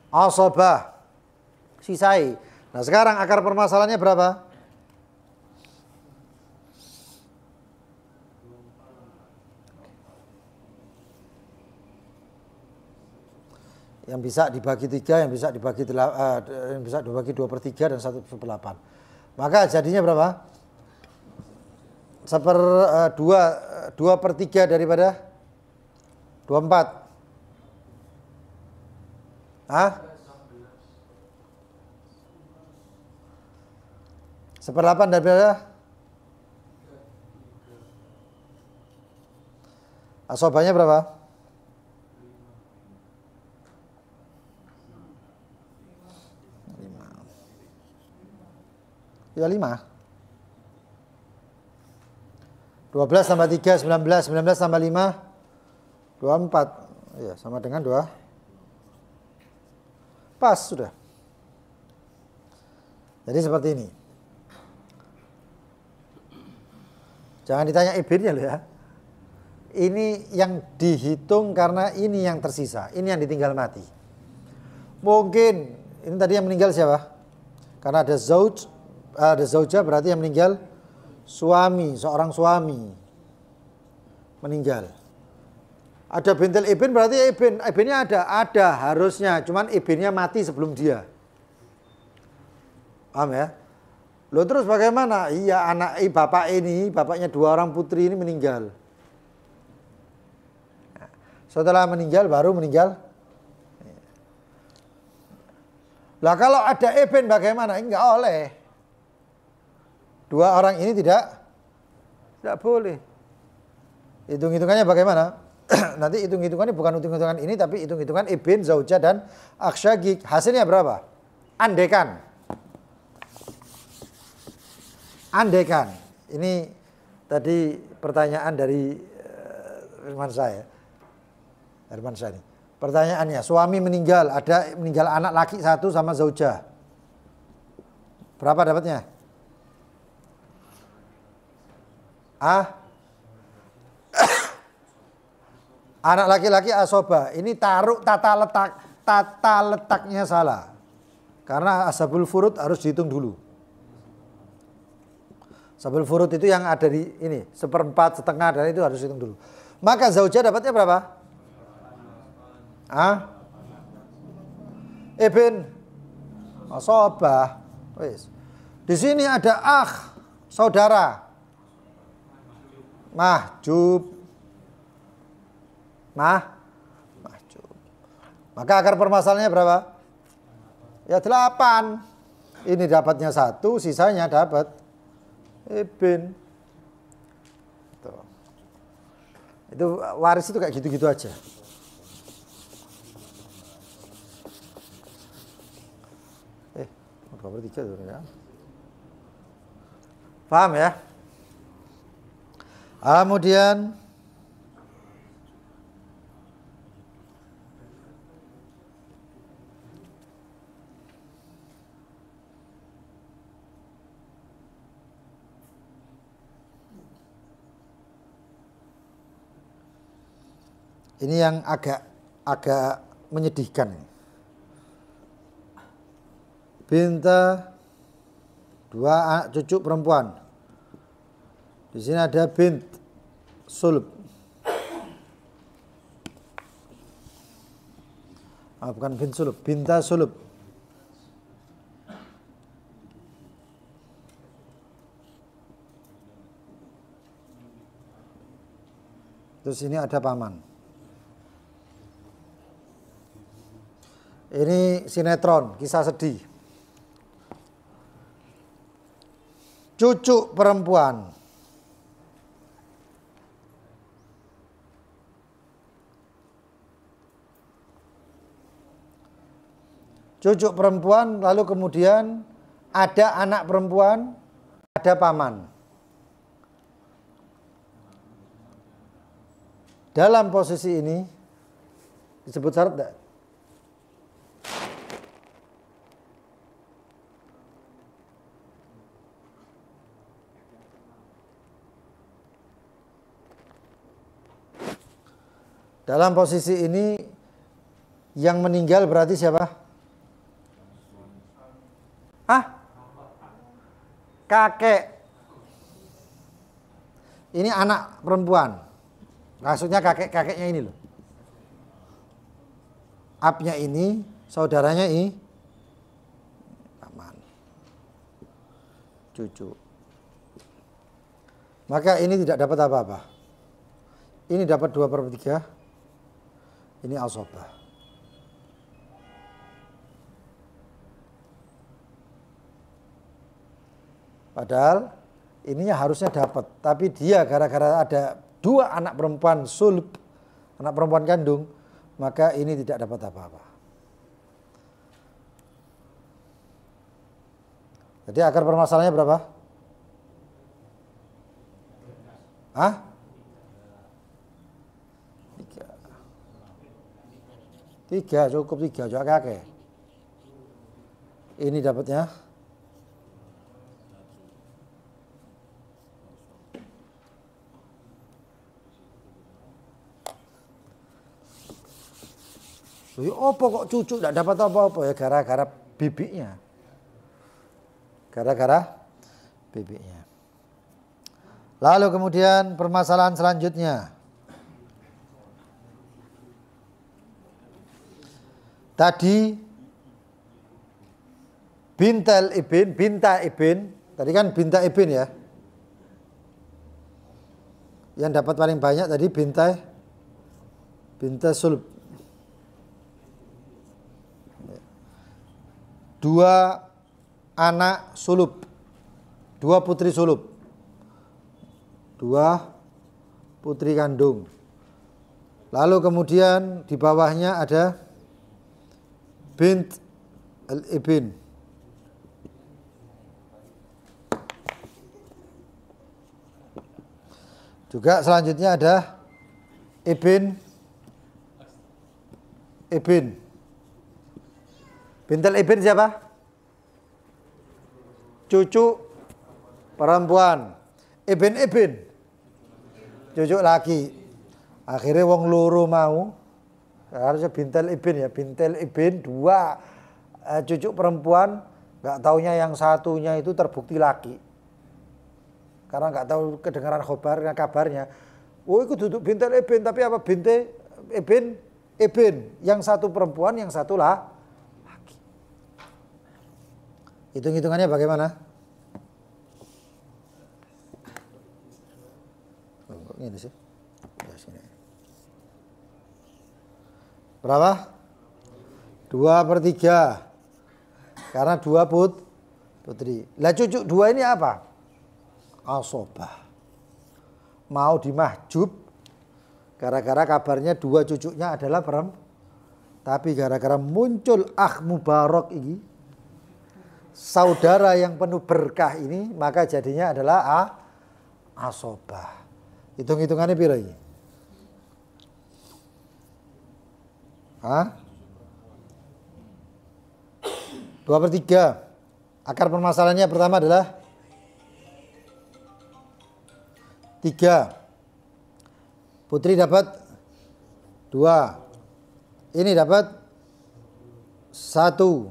asobah sisai. Nah, sekarang akar permasalahannya berapa? Yang bisa dibagi 3, yang bisa dibagi 2/3 dan 1/8. Maka jadinya berapa? 2/3 daripada 24. Hah? 1/8 daripada asobanya berapa? 5. Ya 5. 12 tambah 3, 19. 19 tambah 5, 24. Ya, sama dengan 2. Pas sudah. Jadi seperti ini. Jangan ditanya ibinnya loh ya. Ini yang dihitung karena ini yang tersisa. Ini yang ditinggal mati. Mungkin ini tadi yang meninggal siapa? Karena ada zaujah berarti yang meninggal suami, seorang suami meninggal. Ada bintil ibn berarti ibnnya ada harusnya, cuman ibnnya mati sebelum dia. Paham ya? Loh terus bagaimana? Iya bapaknya 2 orang putri ini meninggal. Setelah meninggal baru meninggal. Lah kalau ada ibn bagaimana? Enggak oleh. 2 orang ini tidak boleh. Hitung-hitungannya bagaimana? Nanti hitung-hitungannya bukan hitung-hitungan ini tapi hitung-hitungan ibn, zaujah dan aksyagik. Hasilnya berapa? Andaikan. Ini tadi pertanyaan dari Firman saya ini. Pertanyaannya, suami meninggal, meninggal anak laki 1 sama zaujah. Berapa dapatnya? Anak laki-laki asoba. Ini taruh tata letaknya salah. Karena ashabul furud harus dihitung dulu. Ashabul furud itu yang ada di ini, 1/4, setengah, dan itu harus dihitung dulu. Maka zaujah dapatnya berapa? Ibn asobah. Di sini ada saudara. Mahjub. Maka akar permasalahannya berapa? Ya 8. Ini dapatnya 1, sisanya dapat ibn. Itu waris itu kayak gitu-gitu aja. Berapa 3 tuh ya? Paham ya? Kemudian ini yang agak menyedihkan. Binta 2 cucu perempuan. Di sini ada bint sulb. Bukan bint sulb, binta sulb. Terus ini ada paman. Ini sinetron, kisah sedih. Cucu perempuan. Cucu perempuan, lalu kemudian ada anak perempuan, ada paman. Dalam posisi ini disebut syarat enggak? Dalam posisi ini yang meninggal berarti siapa? Kakek. Ini anak perempuan. Maksudnya kakeknya ini loh. abnya ini, saudaranya ini paman, cucu. Maka ini tidak dapat apa-apa. Ini dapat 2/3. Ini asobah. Padahal ininya harusnya dapat, tapi dia gara-gara ada 2 anak perempuan sulb, anak perempuan kandung, maka ini tidak dapat apa-apa. Jadi akar permasalahannya berapa? Hah? 3 cukup 3, jangan kakek. Ini dapatnya apa kok cucu tidak dapat apa-apa ya, gara-gara bibiknya. Gara-gara bibiknya. Lalu kemudian permasalahan selanjutnya. Tadi binta ibn, tadi kan binta ibn ya. Yang dapat paling banyak tadi binta sulb. 2 anak sulub, 2 putri sulub, 2 putri kandung. Lalu kemudian di bawahnya ada bint al-ibn. Juga selanjutnya ada ibn. Bintul ibn siapa? Cucu perempuan. Ibn cucu laki. Akhirnya wong loro mau, harusnya bintul ibn ya, bintul ibn 2 cucu perempuan, nggak taunya yang satunya itu terbukti laki. Karena nggak tahu kedengaran kabarnya. Oh, itu duduk bintul ibn, tapi apa bintul ibn, yang satu perempuan, yang satu laki. Hitung-hitungannya bagaimana? Ini sih. Berapa? 2/3. Karena 2 putri. Lah cucu 2 ini apa? Asobah. Mau dimahjub. Gara-gara kabarnya 2 cucunya adalah perempuan. Tapi gara-gara muncul mubarak ini, saudara yang penuh berkah ini, maka jadinya adalah asobah. Hitung-hitungannya piro ini? 2/3. Akar permasalahannya pertama adalah 3. Putri dapat 2. Ini dapat 1.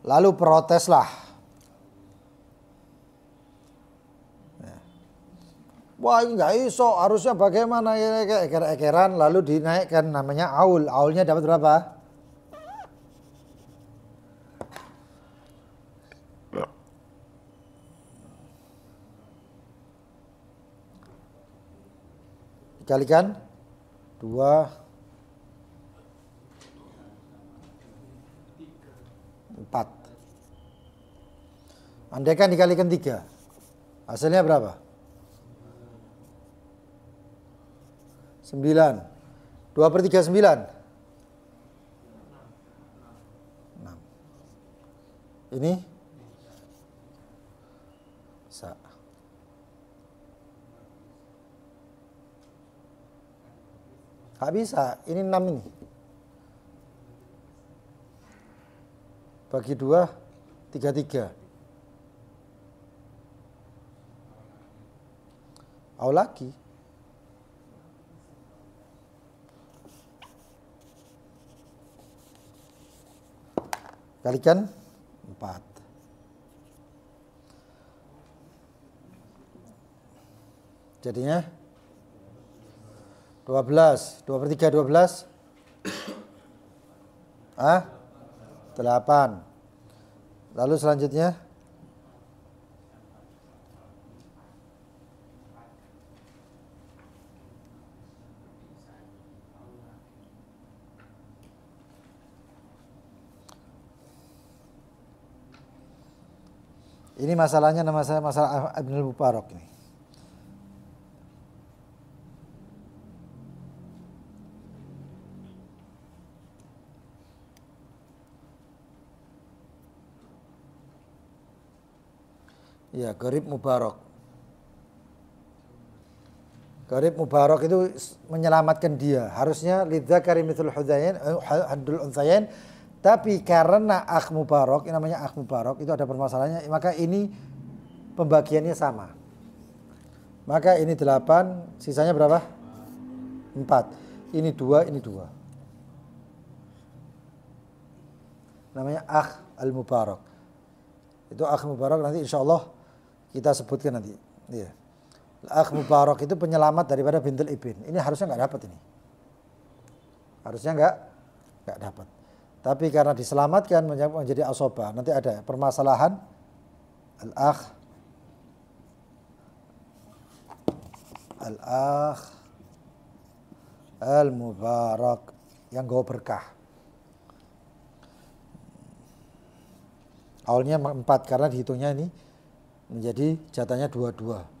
Lalu proteslah. Wah, ini nggak iso, harusnya bagaimana ya, eker-ekeran, lalu dinaikkan namanya aul. Aulnya dapat berapa? Dikalikan 2, 4. Andaikan dikalikan 3, hasilnya berapa? 9. 2/3 9. 6. Ini sa. Gak bisa, ini 6 ini. Bagi 2, 3/3. Au lagi. Kalikan 4. Jadinya 12. 2/3 12. 8. Lalu selanjutnya ini masalahnya nama saya masalah Ibnul Mubarak ini. Ya, Gharib Mubarak. Gharib Mubarak itu menyelamatkan dia. Harusnya lidzakari mithlul haddul unthayain, tapi karena akh Mubarak, ini namanya akh Mubarak, itu ada permasalahannya, maka ini pembagiannya sama. Maka ini 8, sisanya berapa? 4. Ini 2, ini 2. Namanya akh al-Mubarak. Itu akh Mubarak nanti insya Allah kita sebutkan nanti. Iya. Akh Mubarak itu penyelamat daripada bintul ibn. Ini harusnya nggak dapat ini. Harusnya nggak dapat. Tapi karena diselamatkan menjadi asobah. Nanti ada permasalahan al-akh al-Mubarak yang gawa berkah. Awalnya 4 karena dihitungnya ini menjadi jatahnya 22.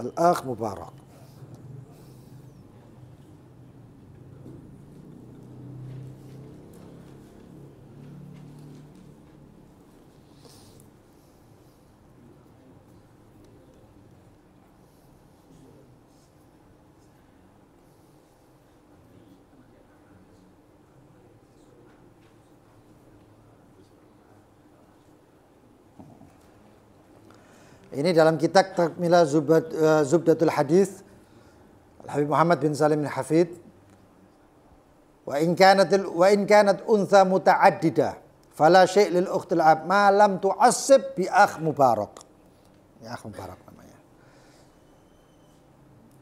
Al-akh Mubarak. Ini dalam kitab Takmilah Zubdatul Hadis Habib Muhammad bin Salim al-Hafidh. Wa in kanat untha muta'addida fala syai' lil ukhtil ab ma lam tu'assib bi akh Mubarak. Ya, akh Mubarak namanya.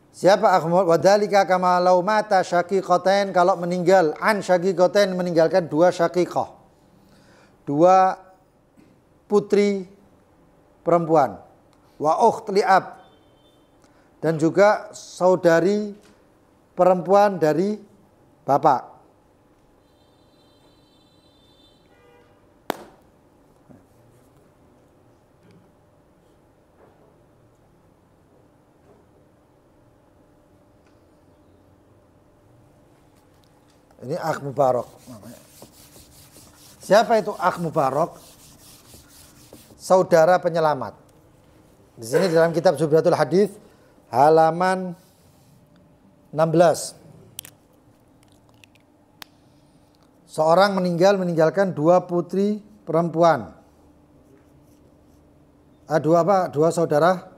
Siapa akh Mubarak? Wa dzalika kama law mata syaqiqatain, kalau meninggal an syaqiqatain, meninggalkan 2 syaqiqah. 2 putri perempuan. Wa ukht li'ab, dan juga saudari perempuan dari bapak. Ini akh Mubarak namanya. Siapa itu akh Mubarak? Saudara penyelamat. Di sini dalam kitab Zubdatul Hadis halaman 16. Seorang meninggalkan 2 putri perempuan. 2 saudara.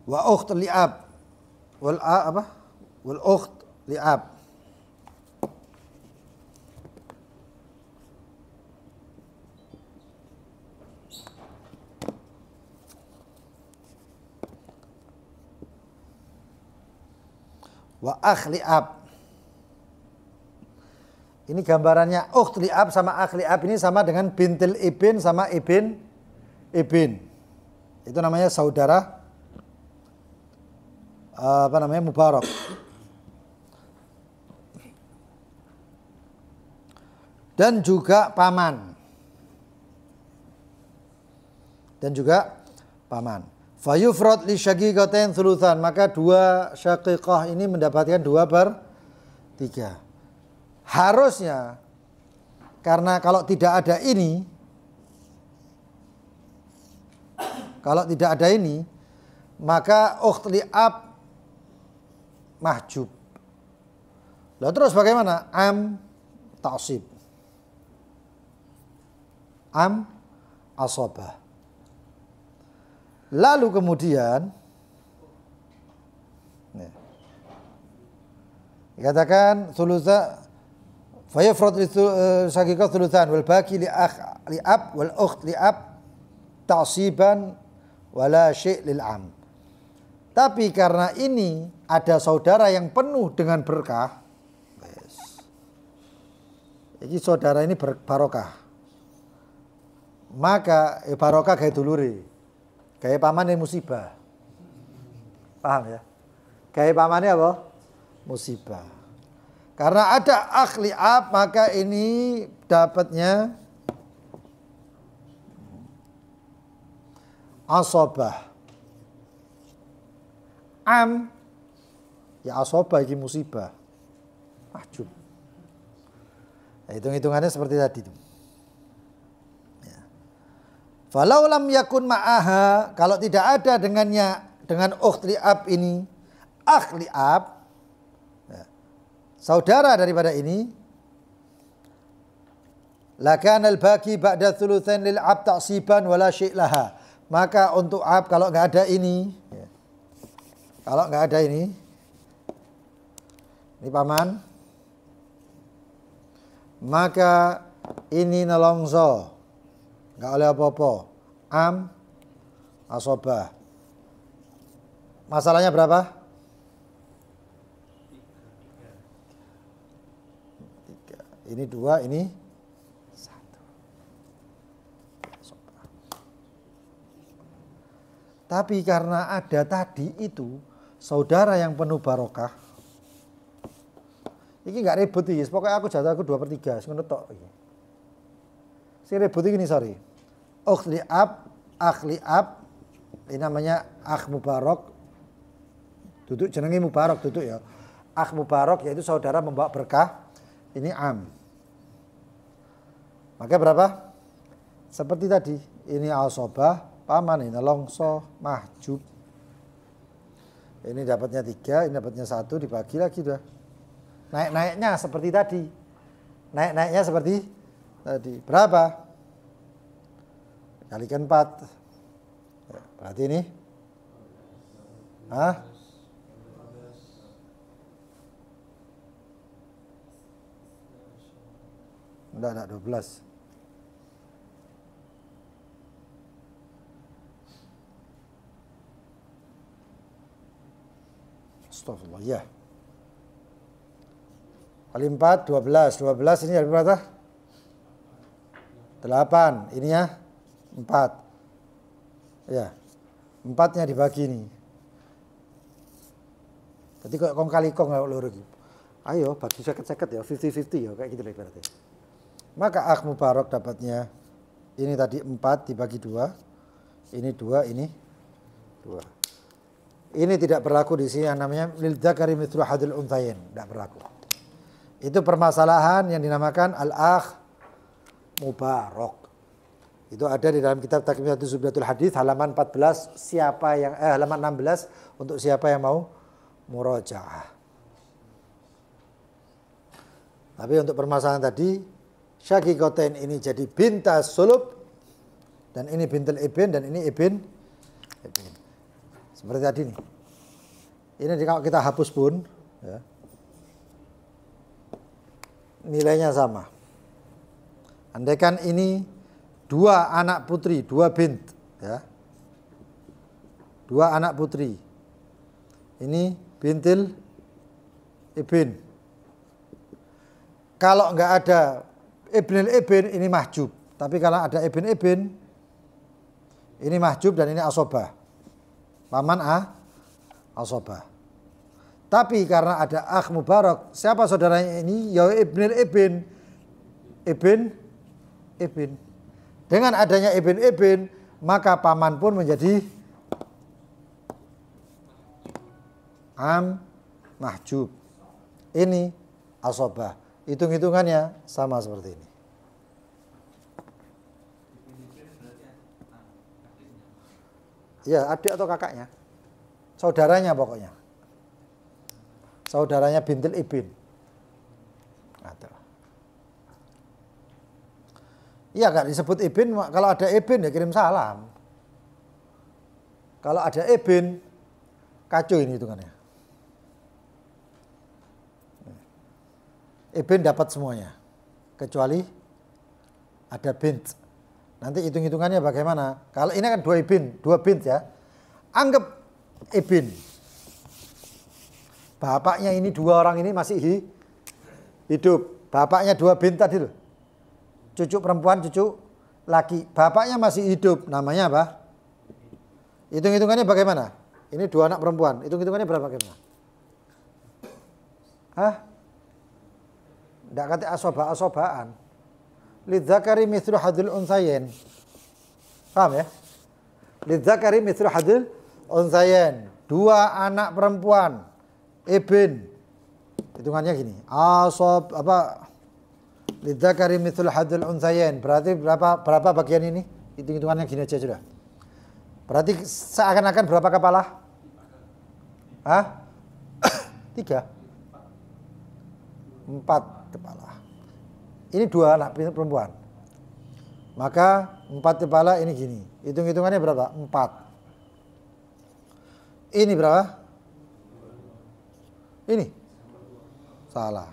Wa ukht li'ab. Wal ukht li'ab. Wa akh li'ab. Ini gambarannya ukht li'ab sama akh li'ab ini sama dengan bintil ibn sama ibn. Itu namanya saudara Mubarak. Dan juga paman. Fayufrad li syaqiqatain thuluthan, maka 2 syaqiqah ini mendapatkan 2/3. Harusnya, karena kalau tidak ada ini, maka ukht li'ab mahjub. Lalu terus bagaimana? Ta'sib. Asabah. Lalu kemudian Dikatakan thulutsa fa yafrad li syaqiqah thulutsan wal baqi li ab wal ukht li ab ta'siban wala syai' lil am. Tapi karena ini ada saudara yang penuh dengan berkah. Iki saudara ini barokah. Maka barokah gawe dulure. Gawe pamane musibah. Paham ya? Gawe pamane apa? Musibah. Karena ada akhli ab, maka ini dapatnya asobah. Am ya asobah iki musibah. Mahjub. Nah, hitung-hitungannya seperti tadi itu. Ya. Falau lam yakun ma'aha, kalau tidak ada dengannya, dengan ukhli ab ini, akhli ab, ya, saudara daripada ini, lakanal baqi ba'da thulutsain lil ab ta'siban wala syai' laha. Maka untuk ab kalau enggak ada ini, ya, kalau enggak ada ini paman, maka ini nelongso, enggak oleh apa-apa. Am asobah. Masalahnya berapa? 3. Ini 2, ini 1. Tapi karena ada tadi itu saudara yang penuh barokah, ini nggak ribut iki, pokoknya aku jatah aku 2/3, ngono tok iki. Sing ribut iki sorry. Ukhli ab, akhli ab, ini namanya akh mubarak. Duduk jenenge mubarak duduk ya. Akh mubarak yaitu saudara membawa berkah. Ini am. Maka berapa? Seperti tadi, ini asobah, paman ini longso, mahjub. Ini dapatnya 3, ini dapatnya 1, dibagi lagi dah. Naik-naiknya seperti tadi. Naik-naiknya seperti tadi. Berapa? Kalikan 4. Ya, berarti ini. Hah? Enggak 12. Astagfirullah, ya. Kali 4, 12. 12 ini dari berapa? 8. Ininya 4. Ya. 4-nya dibagi ini. Jadi kok kong kali kong lho iki. Ayo bagi 50-50 ya, 50-50 ya, kayak gitu lah ibaratnya. Maka akh mubarak dapatnya ini tadi 4 dibagi 2. Ini 2, ini 2. Ini tidak berlaku di sini yang namanya lil dzakari mithlu hadil unthayain, tidak berlaku. Itu permasalahan yang dinamakan al-akh mubarak. Itu ada di dalam kitab Takmilatus Zubdatul Hadits halaman 14, halaman 16 untuk siapa yang mau murajaah. Tapi untuk permasalahan tadi, syaqiqatain ini jadi bintas sulub, dan ini bintul ibn, dan ini ibn. Seperti tadi nih. Ini kalau kita hapus pun, ya, nilainya sama. Andaikan ini 2 anak putri, 2 bint, ya. 2 anak putri. Ini bintil ibn. Kalau enggak ada ibnil ibn, ini mahjub. Tapi kalau ada ibn ibn, ini mahjub dan ini asobah. Paman asobah. Tapi karena ada akh mubarak, siapa saudaranya ini? Ya ibnil ibn. Ibn. Dengan adanya ibn, maka paman pun menjadi am mahjub. Ini asobah. Hitung-hitungannya sama seperti ini. Ya, adik atau kakaknya. Saudaranya pokoknya. Saudaranya bintil ibn. Iya kan disebut ibn, kalau ada ibn ya kirim salam. Kalau ada ibn, kacau ini hitungannya. ibn dapat semuanya. Kecuali ada bint. Nanti hitung-hitungannya bagaimana? Kalau ini kan 2 ibn, 2 bint ya. Anggap ibn. Bapaknya ini 2 orang ini masih hidup. Bapaknya 2 bint tadi loh. Cucu perempuan, cucu laki. Bapaknya masih hidup. Namanya apa? Hitung-hitungannya bagaimana? Ini 2 anak perempuan. Hitung-hitungannya berapa bagaimana? Hah? Tidak kata asobaan. Lidzakari mithlu hadil unsayen. Paham ya? Lidzakari mithlu hadil unsayen. 2 anak perempuan. Ibn. Hitungannya gini. Lidzakari mithlu hadil unsayen. Berarti berapa bagian ini? Hitung-hitungannya gini aja sudah. Berarti seakan-akan berapa kepala? Hah? 3. 4 kepala. Ini 2 anak perempuan. Maka 4 kepala ini gini. Hitung-hitungannya berapa? 4. Ini berapa? Ini. Salah.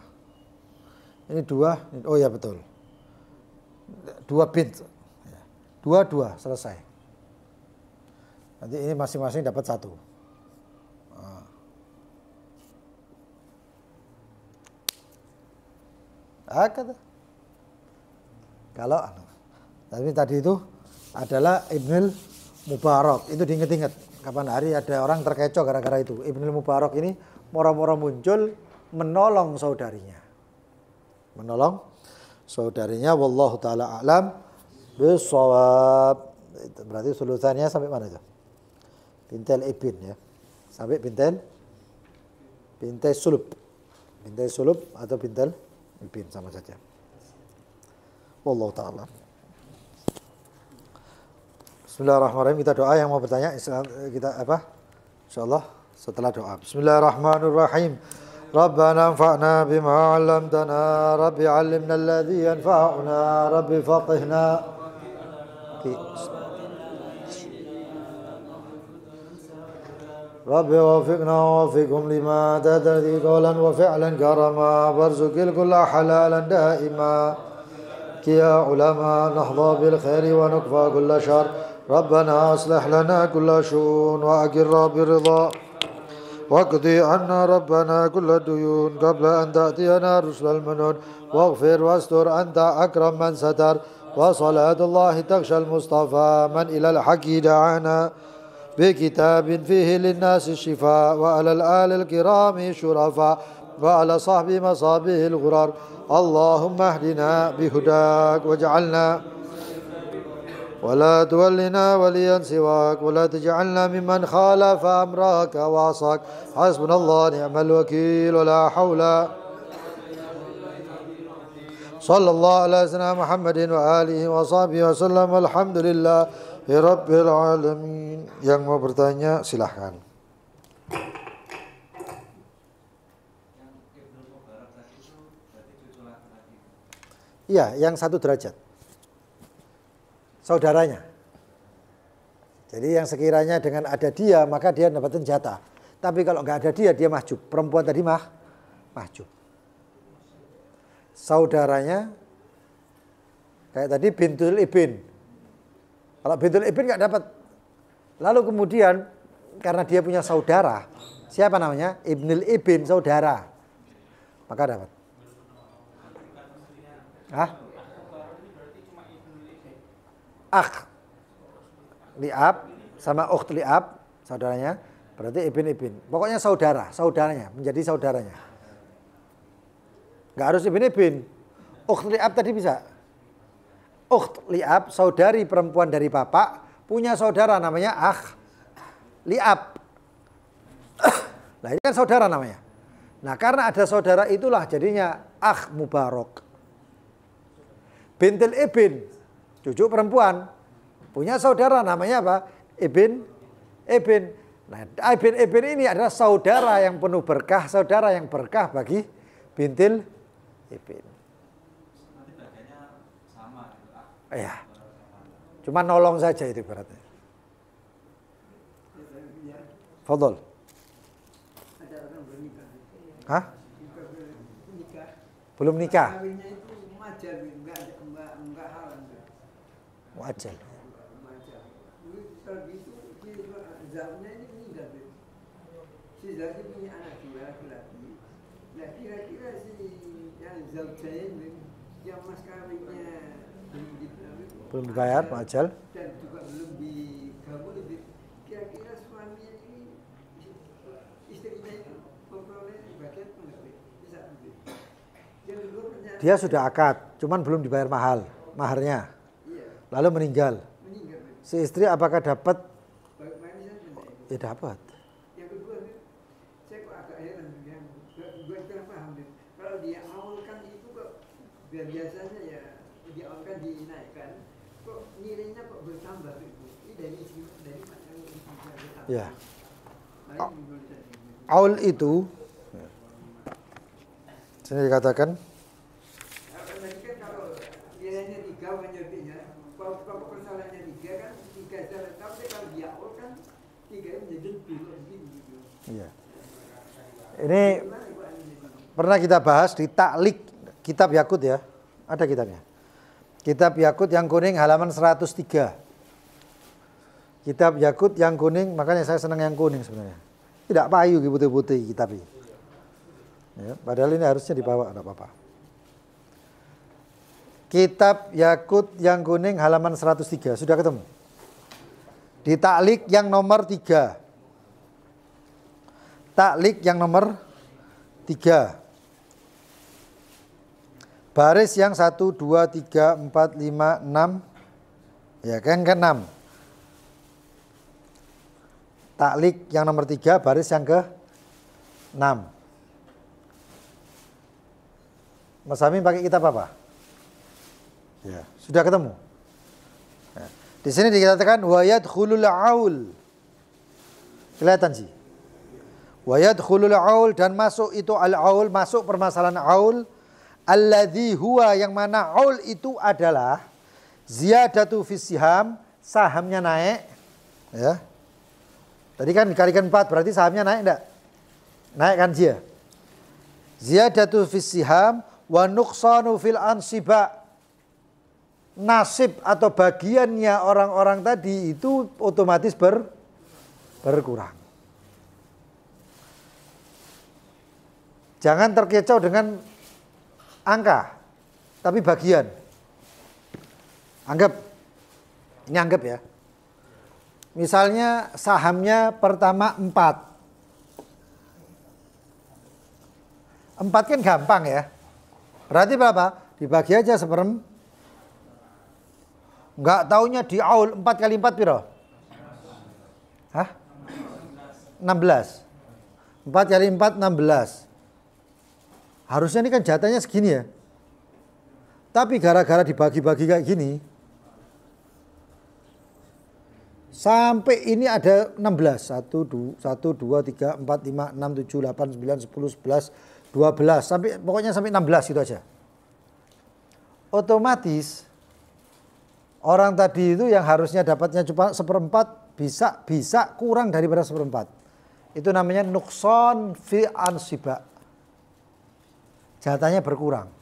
Ini 2. Oh ya betul. 2 bint. 2 selesai. Nanti ini masing-masing dapat 1. Kalau tapi tadi itu adalah Ibnul Mubarak. Itu diinget-inget. Kapan hari ada orang terkecoh gara-gara itu. Ibnul Mubarak ini moro-moro muncul menolong saudarinya. Wallahu taala a'lam bishawab. Berarti sulusannya sampai mana itu? Bintel ibn ya. Sampai bintel sulub. Bintel sulub atau bintel ibn sama saja. Wallahu ta'ala. Bismillahirrahmanirrahim. Kita doa yang mau bertanya. Kita apa? InsyaAllah setelah doa. Bismillahirrahmanirrahim. Rabbana anfa'na bima 'allamtana. Rabbi 'allimna alladhi yanfa'una. Rabbi faqihna. Rabbi wafiqna wa wafiqhum lima tadri qawlan wa fi'lan karama. Warzuqil kulla halalan daima. يا علماء نحظى بالخير ونكفى كل شر ربنا أصلح لنا كل شؤون وأقر برضا واقضي عنا ربنا كل الديون قبل أن تأتينا رسل المنون واغفر واستر أنت أكرم من ستر وصلاة الله تغشى المصطفى من إلى الحق دعانا بكتاب فيه للناس الشفاء وعلى الآل الكرام شرفاء وعلى صحب مصابه الغرار اللهم اهدنا بهداك واجعلنا ولا تولنا وليا سواك ولا تجعلنا ممن خالف أمرك وعصاك حسبنا الله نعم الوكيل ولا حول صلى الله على سيدنا محمد وآله وصحبه وسلم والحمد لله رب العالمين. Yang mau bertanya silahkan. Iya, yang 1 derajat. Saudaranya. Jadi yang sekiranya dengan ada dia, maka dia dapatin jatah. Tapi kalau nggak ada dia mahjub. Perempuan tadi mahjub. Saudaranya, kayak tadi bintul ibn. Kalau bintul ibn nggak dapat. Lalu kemudian, karena dia punya saudara, siapa namanya? Ibnul ibn, saudara. Maka dapat. Akh li'ab sama ukht li'ab saudaranya berarti ibn. Pokoknya saudaranya menjadi saudaranya. Enggak harus ibn. Ukht li'ab tadi bisa. Ukht li'ab saudari perempuan dari bapak punya saudara namanya akh li'ab. Nah, ini kan saudara namanya. Nah, karena ada saudara itulah jadinya akh mubarak. Bintul ibn, cucu perempuan, punya saudara namanya apa? Ibn. Nah, ibn ini adalah saudara yang penuh berkah, saudara yang berkah bagi bintul ibn. Nanti bagiannya sama. Ya, cuma nolong saja itu berarti. Fadol. Hah? Belum nikah. Kawinnya itu muajal, enggak halal. Muajal. Muajal. Kalau gitu Zaidnya ini meninggal. Si Zaid punya anak dua laki-laki. Nah kira-kira si yang Zaid yang mas kawinnya Belum dibayar muajal. dan juga belum digabung, kira-kira suaminya ini istrinya itu memperoleh bagian enggak? Bisa Dia sudah akad, cuman belum dibayar maharnya. iya, Lalu meninggal. meninggal. Si istri apakah dapat? Ya dapat. Yang kedua, saya kok agak heran, yang gue kurang paham. Kalau dia awalkan itu kok biasanya ya dia awalkan dinaikkan, kok nilainya kok bertambah itu? Ini dari mana yang bisa bertambah? Ya. Nah, Aul itu sini dikatakan tadi kan kalau nilainya 3 menjadinya, kalau kesalahannya 3 kan 3 jalan, tapi kalau dia awal kan 3 menjadi lebih gitu. iya. Ini pernah kita bahas di Taklik Kitab Yakut ya. Ada kitabnya. Kitab Yakut yang kuning halaman 103. Kitab Yakut yang kuning, makanya saya senang yang kuning sebenarnya. Tidak payu putih-putih kitab ini. Ya, padahal ini harusnya dibawa, tidak apa-apa. Kitab Yakut yang kuning halaman 103. Sudah ketemu? Di Taklik yang nomor 3. Taklik yang nomor 3. Baris yang 1, 2, 3, 4, 5, 6. Ya kan ke-6. Taklik yang nomor 3, baris yang ke-6. Mas Amin pakai kitab apa? Ya, sudah ketemu. Ya. Di sini dikatakan wayad khulul aul. Kelihatan sih. Wayad khulul aul, dan masuk itu al-aul, masuk permasalahan aul. Alladzi huwa, yang mana aul itu adalah ziyadatu fis siham, sahamnya naik. Ya. Tadi kan dikalikan 4, berarti sahamnya naik enggak? Naik kan dia. Ziyadatu fis siham wa nuqsanu fil ansiba. Nasib atau bagiannya orang-orang tadi itu otomatis berkurang. Jangan terkecoh dengan angka, tapi bagian. Ini anggap ya. Misalnya sahamnya pertama 4. 4 kan gampang ya. Berarti berapa? Dibagi aja 1/4. Enggak taunya di aul 4 kali 4 piro? Hah? 16. 4 kali 4 16. Harusnya ini kan jatahnya segini ya. Tapi gara-gara dibagi-bagi kayak gini, sampai ini ada 16. 1, 2, 3, 4, 5, 6, 7, 8, 9, 10, 11, 12. Sampai, pokoknya sampai 16 itu aja. Otomatis orang tadi itu yang harusnya dapatnya cuma 1/4 bisa kurang daripada 1/4. Itu namanya nuqsan fi ansiba. Jatahnya berkurang.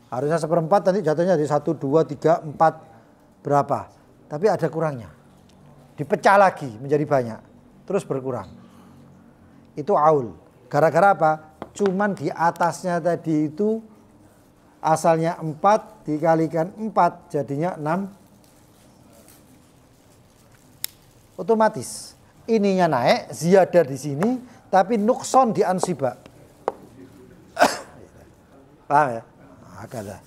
Harusnya 1/4, nanti jatuhnya dari 1, 2, 3, 4 berapa. Tapi ada kurangnya. Dipecah lagi menjadi banyak. Terus berkurang. Itu aul. Gara-gara apa? Cuman di atasnya tadi itu asalnya 4 dikalikan 4 jadinya 6. Otomatis. Ininya naik, ziyadah di sini, tapi nukson di ansiba. Paham ya? Ada.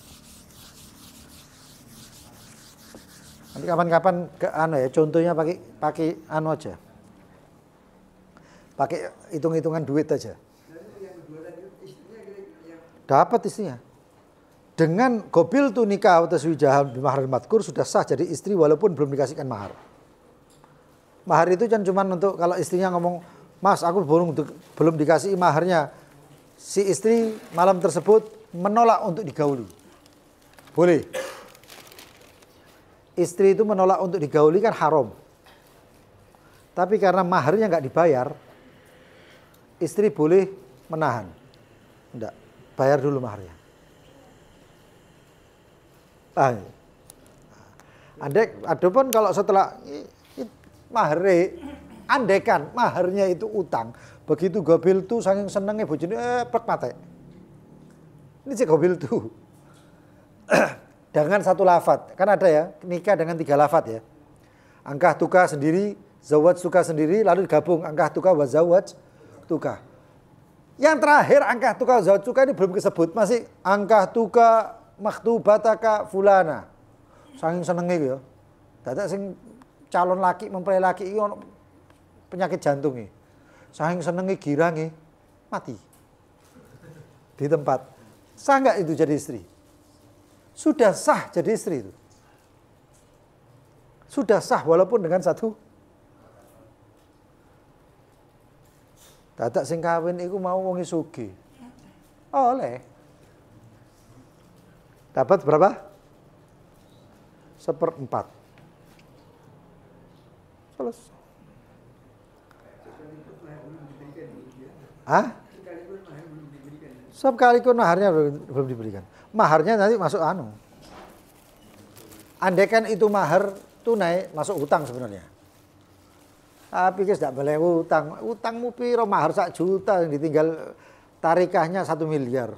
Nanti kapan-kapan ke contohnya pakai aja. Pakai hitung-hitungan duit aja. Dapat istrinya. Dengan gobil tu nikah atau taswijah bimahar madkur sudah sah jadi istri walaupun belum dikasihkan mahar. Mahar itu kan cuma untuk kalau istrinya ngomong, "Mas, aku belum dikasih maharnya." Si istri malam tersebut menolak untuk digauli. Boleh. Istri itu menolak untuk digauli kan haram. Tapi karena maharnya nggak dibayar, istri boleh menahan. Enggak. bayar dulu maharnya. Adapun kalau setelah andekan maharnya itu utang, begitu gobil tuh saking senengnya bojone plek mate. Ini sih gobil tuh. Dengan satu lafadz, kan ada ya nikah dengan 3 lafadz ya. Angkah tuka sendiri, zawaj tuka sendiri, lalu digabung angkah tuka wa zawaj tuka. Yang terakhir angkah tuka wa zawaj tuka ini belum disebut, masih angkah tuka maktubataka fulana. Saking senenge ya. Dadak sing calon laki mempelai laki iki ono penyakit jantung iki. Saking senenge girange mati. Di tempat. Sah enggak itu jadi istri? Sudah sah jadi istri itu. Sudah sah walaupun dengan satu. Dadak sing kawin iku mau wong sugih. Oleh. Dapat berapa? 1/4. Selesai. Hah? Sekalipun maharnya belum diberikan. Maharnya nanti masuk Andaikan itu mahar tunai masuk hutang sebenarnya. Tapi kita tidak boleh utang. Utangmu piro mahar 1 juta yang ditinggal tarikahnya 1 miliar.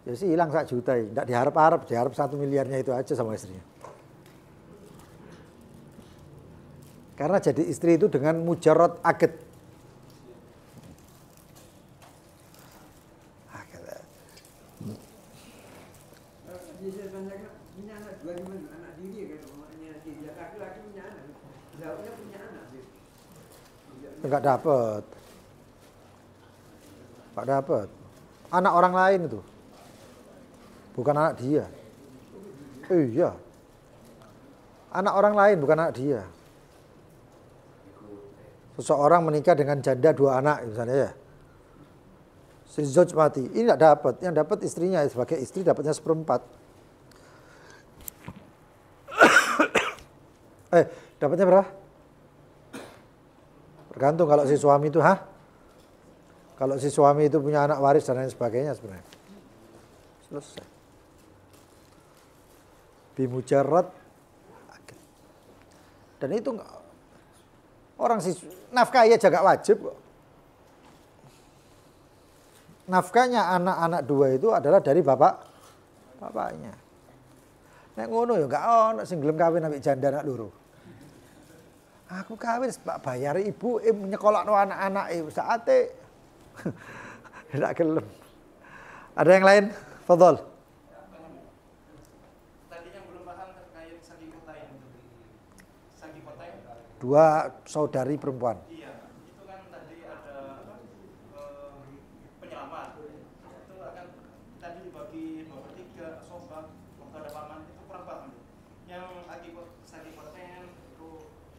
Ya sih hilang 1 juta. Tidak diharap-harap 1 miliarnya itu aja sama istrinya. Karena jadi istri itu dengan mujarrad akad. Bisa tanyakan punya anak 2 gimana? Anak diri kan makanya dia laki-laki punya anak. Jawabnya punya anak dia. Enggak dapat. Enggak dapat. Anak orang lain itu. Bukan anak dia. Iya. Anak orang lain bukan anak dia. Seseorang menikah dengan janda 2 anak misalnya ya. Si zauj mati, ini enggak dapat. Yang dapat istrinya sebagai istri dapatnya 1/4. Dapatnya berapa? Tergantung kalau si suami itu, kalau si suami itu punya anak waris dan lain sebagainya sebenarnya. Selesai. Bimujarrad. Dan itu orang si nafkah ya jaga wajib kok. Nafkahnya anak-anak 2 itu adalah dari bapaknya. Nek ngono ya enggak ono sing gelem kawin ambek janda anak loro. Aku kawin bayar ibu nyekolakno anak-anak saate. Tidak gelem. Ada yang lain? Fadhol. Tadi yang belum paham terkait sagikotain itu. Sagikotain 2 saudari perempuan. Iya, itu kan tadi ada penyelamat. Itu akan tadi dibagi 2/3 sobat waktu ada paman itu kurang paham. Yang sagikotain itu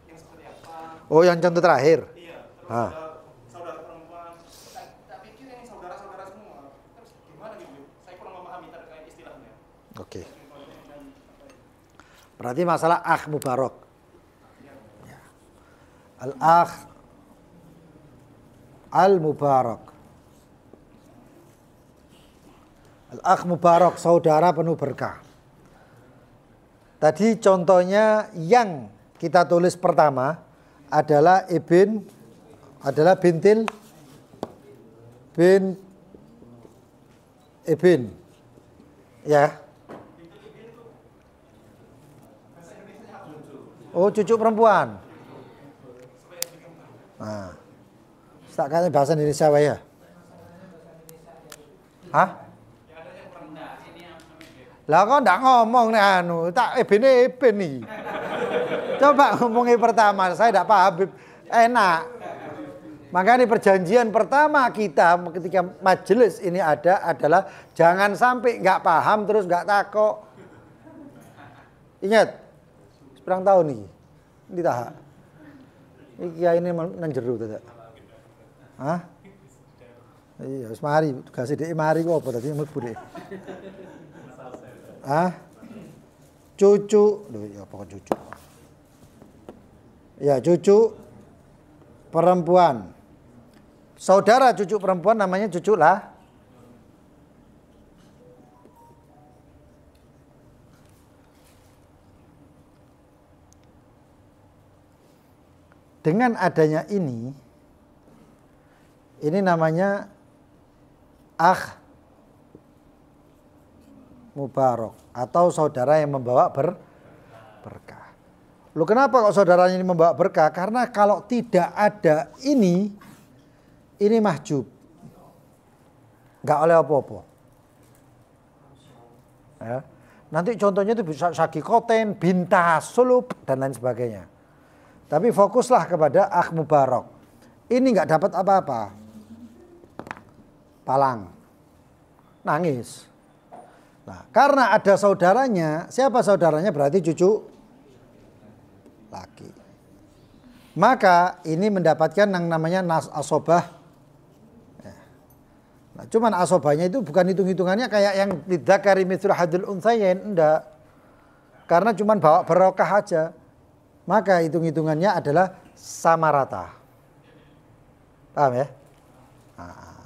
yang seperti apa? Oh, yang contoh terakhir. Iya, terus ada saudara perempuan. Tak pikir yang saudara-saudara semua. Terus gimana gitu? Saya kurang memahami terkait istilahnya. Oke. Berarti masalah akh mubarak. Ya. Al-akh al-mubarak. Al-akh mubarak, saudara penuh berkah. Tadi contohnya yang kita tulis pertama adalah bintil ibn. Ya. Oh, cucu perempuan. Nah. Tak kata bahasa Indonesia ya? Hah? Lah kok ndak ngomong nih tak ibn nih. Coba ngomongin pertama, saya tidak paham. Enak. Makanya perjanjian pertama kita ketika majelis ini adalah jangan sampai nggak paham terus nggak takok. Ingat, seberang tahun nih, ditahak. Ini kiai ini nang jero tidak? Hah? Iya, wis mari, tugas dhek mari kok apa dadi mlebu dhek. Hah? Cucu, lho ya pokok cucu. Ya, cucu perempuan. Saudara cucu perempuan namanya cucu dengan adanya ini namanya akh mubarak atau saudara yang membawa berkah. Loh, kenapa kok saudaranya ini membawa berkah? Karena kalau tidak ada ini mahjub. Enggak oleh apa-apa. Ya. Nanti contohnya itu bisa syakikoten, bintas, sulub, dan lain sebagainya. Tapi fokuslah kepada akh mubarak. Ini enggak dapat apa-apa. Palang. Nangis. Nah, karena ada saudaranya, siapa saudaranya? Berarti cucu laki. Maka ini mendapatkan yang namanya nas asobah. Nah, cuman asobahnya itu bukan hitung-hitungannya kayak yang lidzakari mithlu hadzil untsayain, enggak. Karena cuman bawa barokah aja. Maka hitung-hitungannya adalah sama rata. Paham ya? Nah.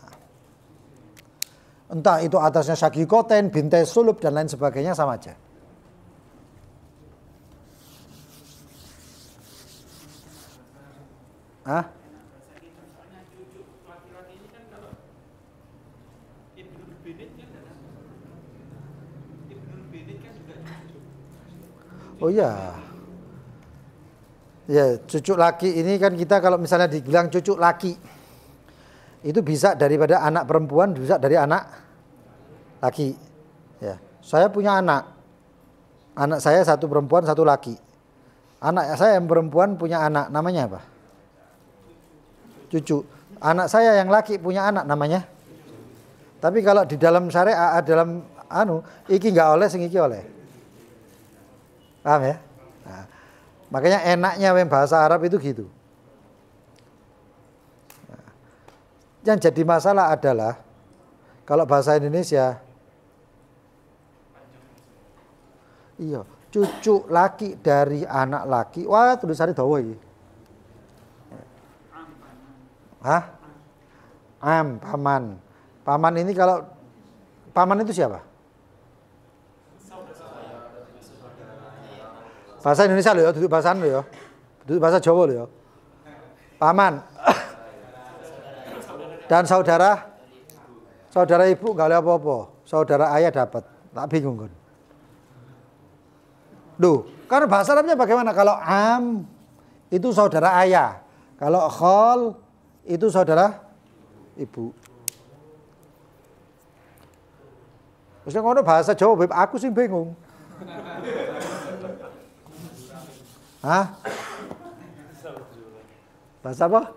Entah itu atasnya syakikoten, bintai sulub, dan lain sebagainya sama aja. Hah? Oh iya. Ya, cucu laki ini kan kita kalau misalnya dibilang cucu laki, itu bisa daripada anak perempuan, bisa dari anak laki. Ya, saya punya anak. Anak saya satu perempuan, satu laki. Anak saya yang perempuan punya anak, namanya apa? Cucu. Anak saya yang laki punya anak, namanya. Tapi kalau di dalam syariat, dalam iki nggak oleh, sing iki oleh. Paham ya? Nah, makanya enaknya bahasa Arab itu gitu. Nah, yang jadi masalah adalah kalau bahasa Indonesia, iya, cucu laki dari anak laki, wah tulisannya dawa iki. Hah? Paman. Paman ini kalau paman itu siapa? Bahasa Indonesia loh ya, duduk bahasa lo ya. Duduk bahasa Jawa loh ya. Paman. Dan saudara ibu enggak oleh apa-apa. Saudara ayah dapat. Tak bingung kan. Duh, karena bahasa Arabnya bagaimana? Kalau am itu saudara ayah. Kalau khol itu saudara ibu. Terus ngono bahasa Jawa, aku sih bingung. Hah? Bahasa apa?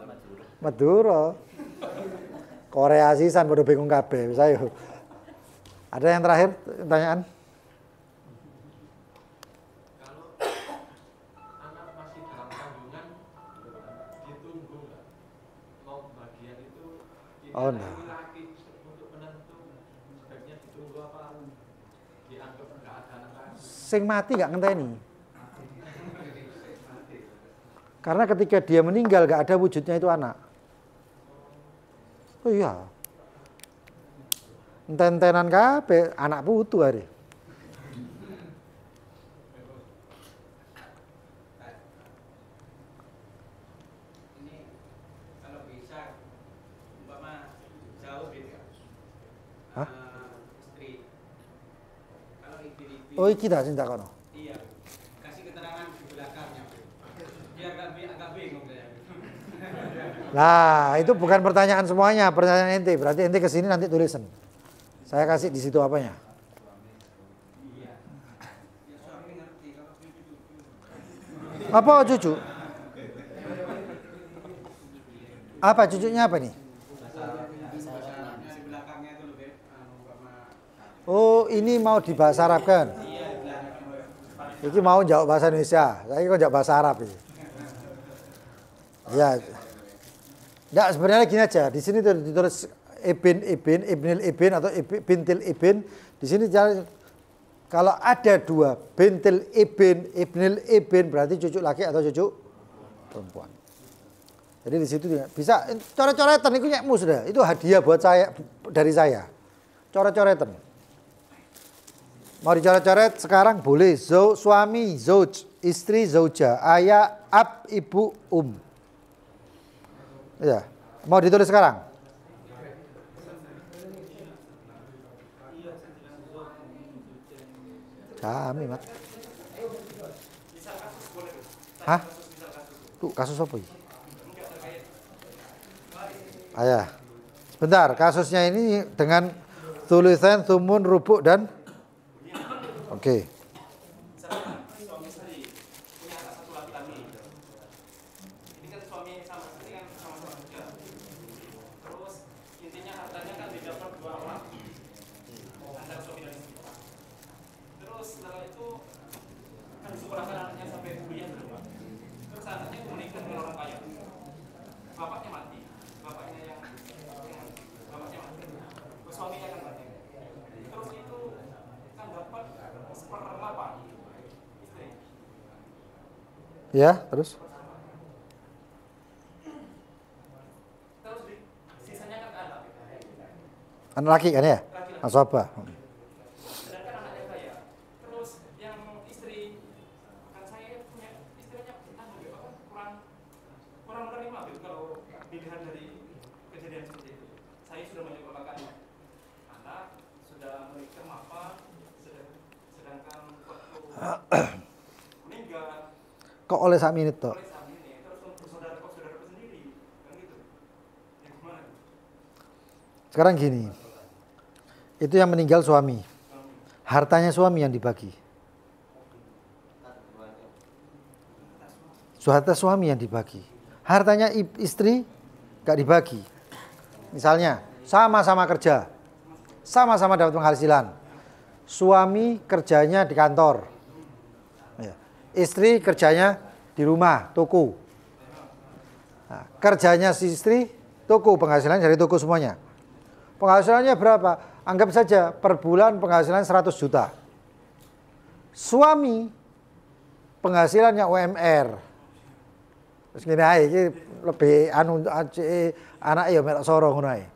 Madura. Korea sisan baru bingung kabeh. Saya. Ada yang terakhir pertanyaan? Kalau anak masih dalam kandungan ditunggu enggak? Mau bagian itu laki untuk penentu sebaiknya ditunggu apa dianggap enggak ada anak? Sing mati enggak ngenteni. Karena ketika dia meninggal gak ada wujudnya itu anak. Oh iya. Enten-entenan kabeh anak putu hari. Ini kalau bisa umpama jauh beda. Hah? Istri. Kalau ibu-ibu. Oh iki dah cinta kono. Iya. Kasih keterangan di belakangnya. Dia agak bingung saya. Nah, itu bukan pertanyaan semuanya, pertanyaan ente. Berarti ente kesini nanti tulisan. Saya kasih di situ apanya. Iya. Ya suami ngerti kalau cucu. Apa cucu? Apa cucunya apa nih? Bahasanya di belakangnya itu lebih Oh, ini mau dibahasa Arab kan? Ini mau jawab bahasa Indonesia. Saya kok jawab bahasa Arab ini. Ya. Enggak, sebenarnya gini aja. Di sini ditulis ibnil atau bintil ibn. Di sini kalau ada dua bintil ibnil ibn berarti cucu laki atau cucu perempuan. Jadi di situ bisa coret-coretan itu nyekmu sudah. Itu hadiah buat saya dari saya. Coret-coretan. Mau dicoret-coret sekarang boleh. Suami, zauj, istri, zauja, ayah, ab, ibu, Ya. Mau ditulis sekarang? Kami, Mat. Hah? Tuh, kasus apa ini? Ayah. Sebentar, kasusnya ini dengan tulisan, tumun, rubuk, dan oke. Suami istri punya anak satu laki-laki. Ini kan suami sama istri kan sama-sama kerja. Terus intinya hartanya kan didapat dua orang antara suami dan istri. Terus setelah itu kan disekolahkan anaknya sampai kuliah dulu, Pak. Terus anaknya menikah dengan orang kaya. Bapaknya mati. Bapaknya mati. Terus suaminya kan mati. Terus itu kan dapat seperempat istri. Ya, terus? Terus sisanya kan anak. Anak laki kan ya? Asaba. Sedangkan anaknya kaya. Terus yang istri kan saya punya istrinya kurang menerima gitu kalau dilihat dari kejadian seperti itu. Saya sudah menyekolahkan anak, sudah menikah apa, sedangkan waktu meninggal Kok oleh sak menit toh? oleh suami ini terus untuk saudaraku sendiri kan gitu. Ya gimana? Sekarang gini. Itu yang meninggal suami. Hartanya suami yang dibagi. Harta suami yang dibagi. Hartanya istri gak dibagi. Misalnya, sama-sama kerja. Sama-sama dapat penghasilan. Suami kerjanya di kantor. Ya. Istri kerjanya di rumah, toko. Nah, kerjanya si istri, toko, penghasilan dari toko semuanya. Penghasilannya berapa? Anggap saja per bulan penghasilan 100 juta. Suami penghasilannya UMR. Terus gini aja, ini lebih anak ya melok sorong ngono ae.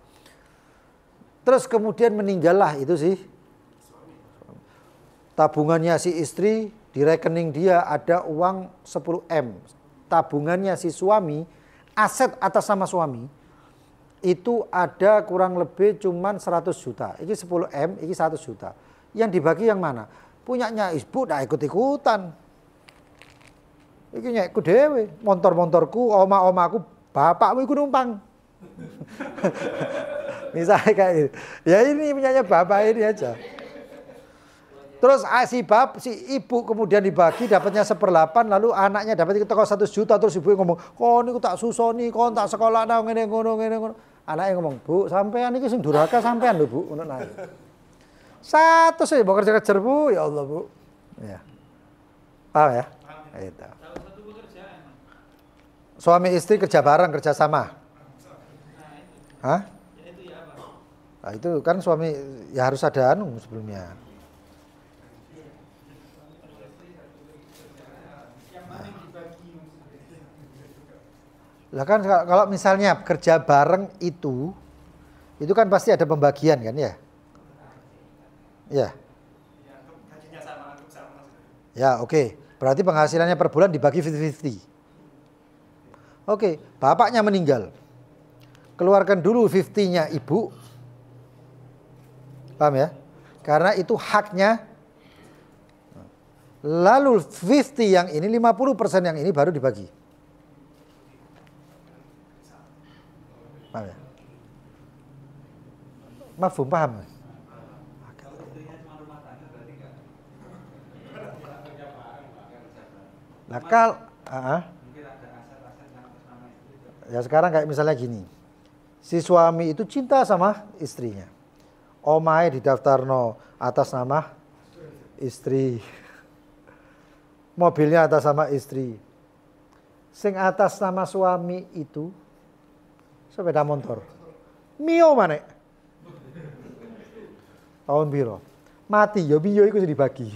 Terus kemudian meninggallah itu sih. Tabungannya si istri, di rekening dia ada uang 10 M. Tabungannya si suami, aset atas nama suami, itu ada kurang lebih cuman 100 juta. Ini 10 M, ini 100 juta. Yang dibagi yang mana? Punyanya ibu dah ikut-ikutan. Iki nyekku dhewe, motor-motorku, oma-omaku, bapakmu iku numpang. Misalnya kayak gitu. Ya ini punyanya bapak ini aja. Terus si ibu kemudian dibagi dapatnya 1/8, lalu anaknya dapat teko 100 juta, terus ibu ngomong, "Kok niku tak susoni, kon tak sekolah nang ngene ngono." Anaknya ngomong, "Bu, sampean iki sing durhaka sampean lho, Bu." Ngono nae. 100 sih mau kerja-kerja, Bu. Ya Allah, Bu. Ya. Paham ya? Itu. Suami istri kerja bareng, kerja sama. Hah? Nah, itu kan suami ya harus ada sebelumnya. Lah kan kalau misalnya kerja bareng itu kan pasti ada pembagian kan ya? Ya. Gajinya sama. Ya, oke. Berarti penghasilannya per bulan dibagi 50-50. Oke, bapaknya meninggal. Keluarkan dulu 50-nya ibu. Paham ya? Karena itu haknya. Lalu 50 yang ini, 50% yang ini baru dibagi. Paham ya? Mafhum, paham? Nah, ya sekarang kayak misalnya gini. Si suami itu cinta sama istrinya. Omae didaftarno atas nama istri. Mobilnya atas nama istri. Sing atas nama suami itu sepeda motor. Mio mana? Tahun piro? Mati ya mio itu dibagi.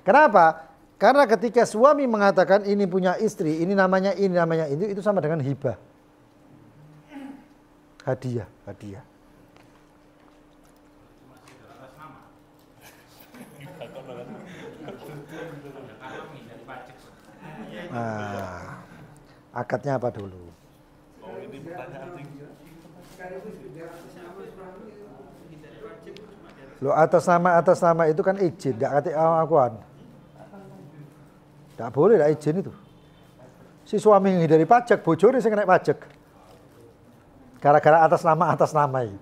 Kenapa? Karena ketika suami mengatakan ini punya istri, ini namanya itu sama dengan hibah. Hadiah. Nah, akadnya apa dulu? Lo atas nama itu kan izin, enggak kata akuan. Enggak boleh lah izin itu. Si suami menghindari pajak, bojone sing kena pajak. Gara-gara atas nama ini.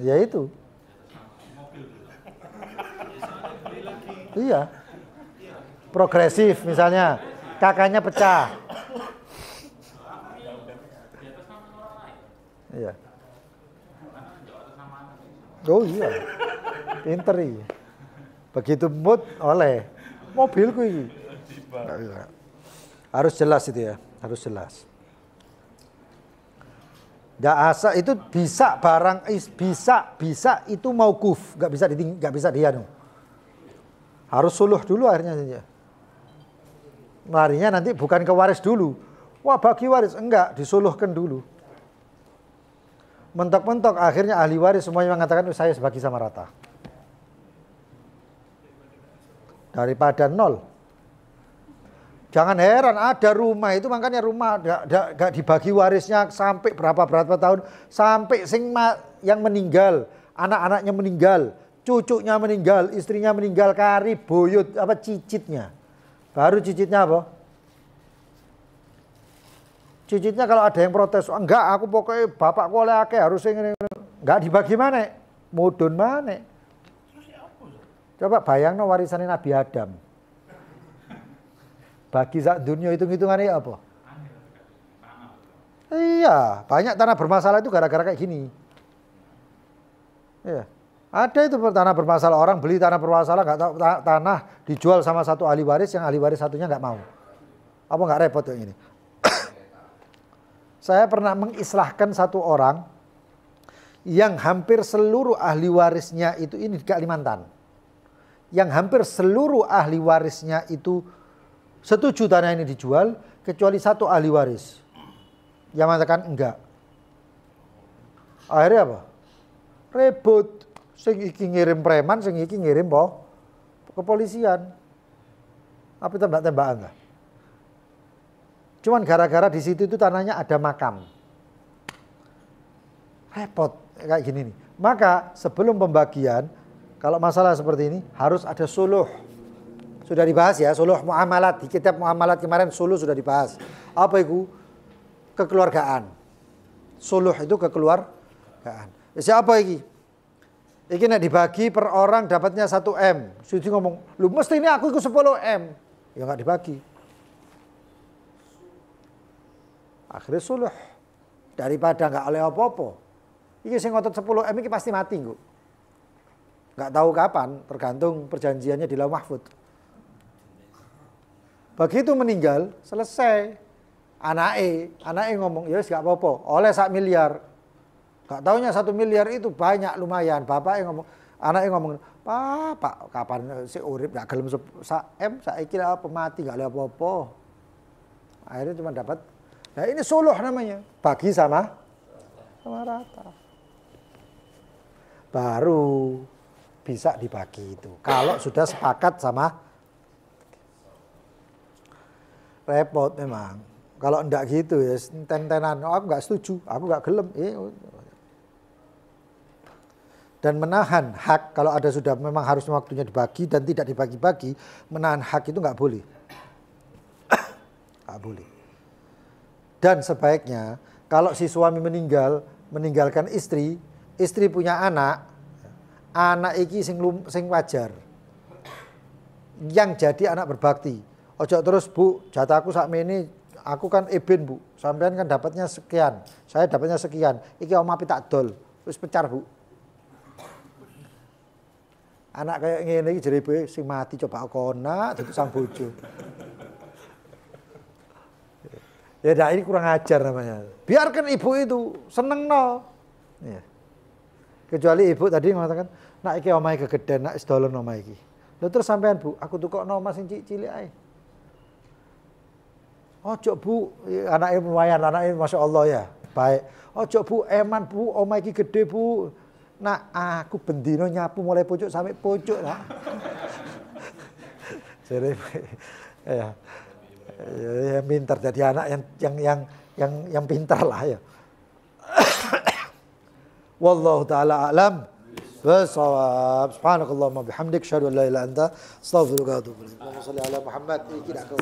Ya itu. Iya. Progresif misalnya, kakaknya pecah. Iya. Oh iya. Pinter iki. Begitu mood oleh mobilku ini. Harus jelas itu ya, harus jelas. Nggak asa itu bisa barang bisa itu mauquf, nggak bisa dianu. Harus suluh dulu akhirnya saja. Larinya nanti bukan ke waris dulu. Wah bagi waris enggak, disuluhkan dulu. Mentok-mentok akhirnya ahli waris semuanya mengatakan saya sebagi sama rata. Daripada nol. Jangan heran ada rumah itu makanya rumah gak dibagi warisnya sampai berapa tahun sampai yang meninggal, anak-anaknya meninggal, cucunya meninggal, istrinya meninggal, kari boyot apa cicitnya. Baru cicitnya apa? Cicitnya kalau ada yang protes, enggak aku pokoknya bapakku oleh akeh harus ini. Enggak dibagi mana? Mudun mana? Coba bayangno warisannya Nabi Adam. Bagi sak dunia hitung-hitungannya apa? Iya, banyak tanah bermasalah itu gara-gara kayak gini. Iya. Ada itu tanah bermasalah, orang beli tanah bermasalah nggak tahu tanah dijual sama satu ahli waris, yang ahli waris satunya nggak mau. Apa nggak repot yang ini? Saya pernah mengislahkan satu orang yang hampir seluruh ahli warisnya itu ini di Kalimantan. Yang hampir seluruh ahli warisnya itu setuju tanah ini dijual, kecuali satu ahli waris yang mengatakan enggak. Akhirnya apa? Rebut. Sing iki ngirim preman, sing iki ngirim kepolisian. Apa tembak-tembakan lah. Cuman gara-gara di situ itu tanahnya ada makam. Repot kayak gini nih. Maka sebelum pembagian, kalau masalah seperti ini harus ada suluh. Sudah dibahas ya, suluh muamalat. Di kitab muamalat kemarin suluh sudah dibahas. Apa itu? Kekeluargaan. Suluh itu kekeluargaan. Siapa ini? Ini nek dibagi per orang dapatnya 1 M. Suci ngomong, lu mesti ini aku ikut 10 M. Ya nggak dibagi. Akhirnya suluh. Daripada nggak oleh apa-apa. Ini sing ngotot 10 M ini pasti mati kok. Nggak tahu kapan, tergantung perjanjiannya di Lauh Mahfud. Begitu meninggal, selesai. Anaknya ngomong, ya nggak apa-apa, oleh 1 miliar. Gak taunya 1 miliar itu banyak lumayan. Bapaknya ngomong, anaknya ngomong, Pak, kapan si urip gak gelem M, saya kira apa mati gak ada apa-apa. Akhirnya cuma dapat. Nah ini suluh namanya, bagi sama rata. Baru bisa dibagi itu. Kalau sudah sepakat sama repot memang. Kalau enggak gitu ya ten-tenan, aku nggak setuju, aku nggak gelem. Dan menahan hak kalau ada sudah memang harus waktunya dibagi dan tidak dibagi-bagi, menahan hak itu nggak boleh. Nggak boleh. Dan sebaiknya kalau si suami meninggalkan istri punya anak iki sing wajar. Yang jadi anak berbakti. Ojo terus Bu, jatahku sakmene aku kan eben Bu, sampean kan dapatnya sekian, saya dapatnya sekian. Iki oma tak dol, wis pecar Bu. Anak kayak ngene iki jere sing mati coba kona dadi sang bojo. Ya dah ini kurang ajar namanya. Biarkan ibu itu seneng no. Ya. Kecuali ibu tadi mengatakan, nak iki omahe kegeden, nak wis dolen omahe iki. Lha terus sampean Bu, aku tukokno omah sing cilik ae. Ojo Bu, anaknya lumayan, anaknya Masya Allah ya, baik. Ojo Bu, eman Bu, omah iki gede Bu. Nah, aku bendino nyapu mulai pojok sampai pojok nak. Jadi, ya pintar jadi anak yang pintar lah ya. Wallahu taala a'lam bissawab. Subhanakallahumma bihamdik asyhadu an la ilaha illa anta astaghfiruka wa atubu ilaik. Allahumma shalli ala Muhammad. Tidak kau.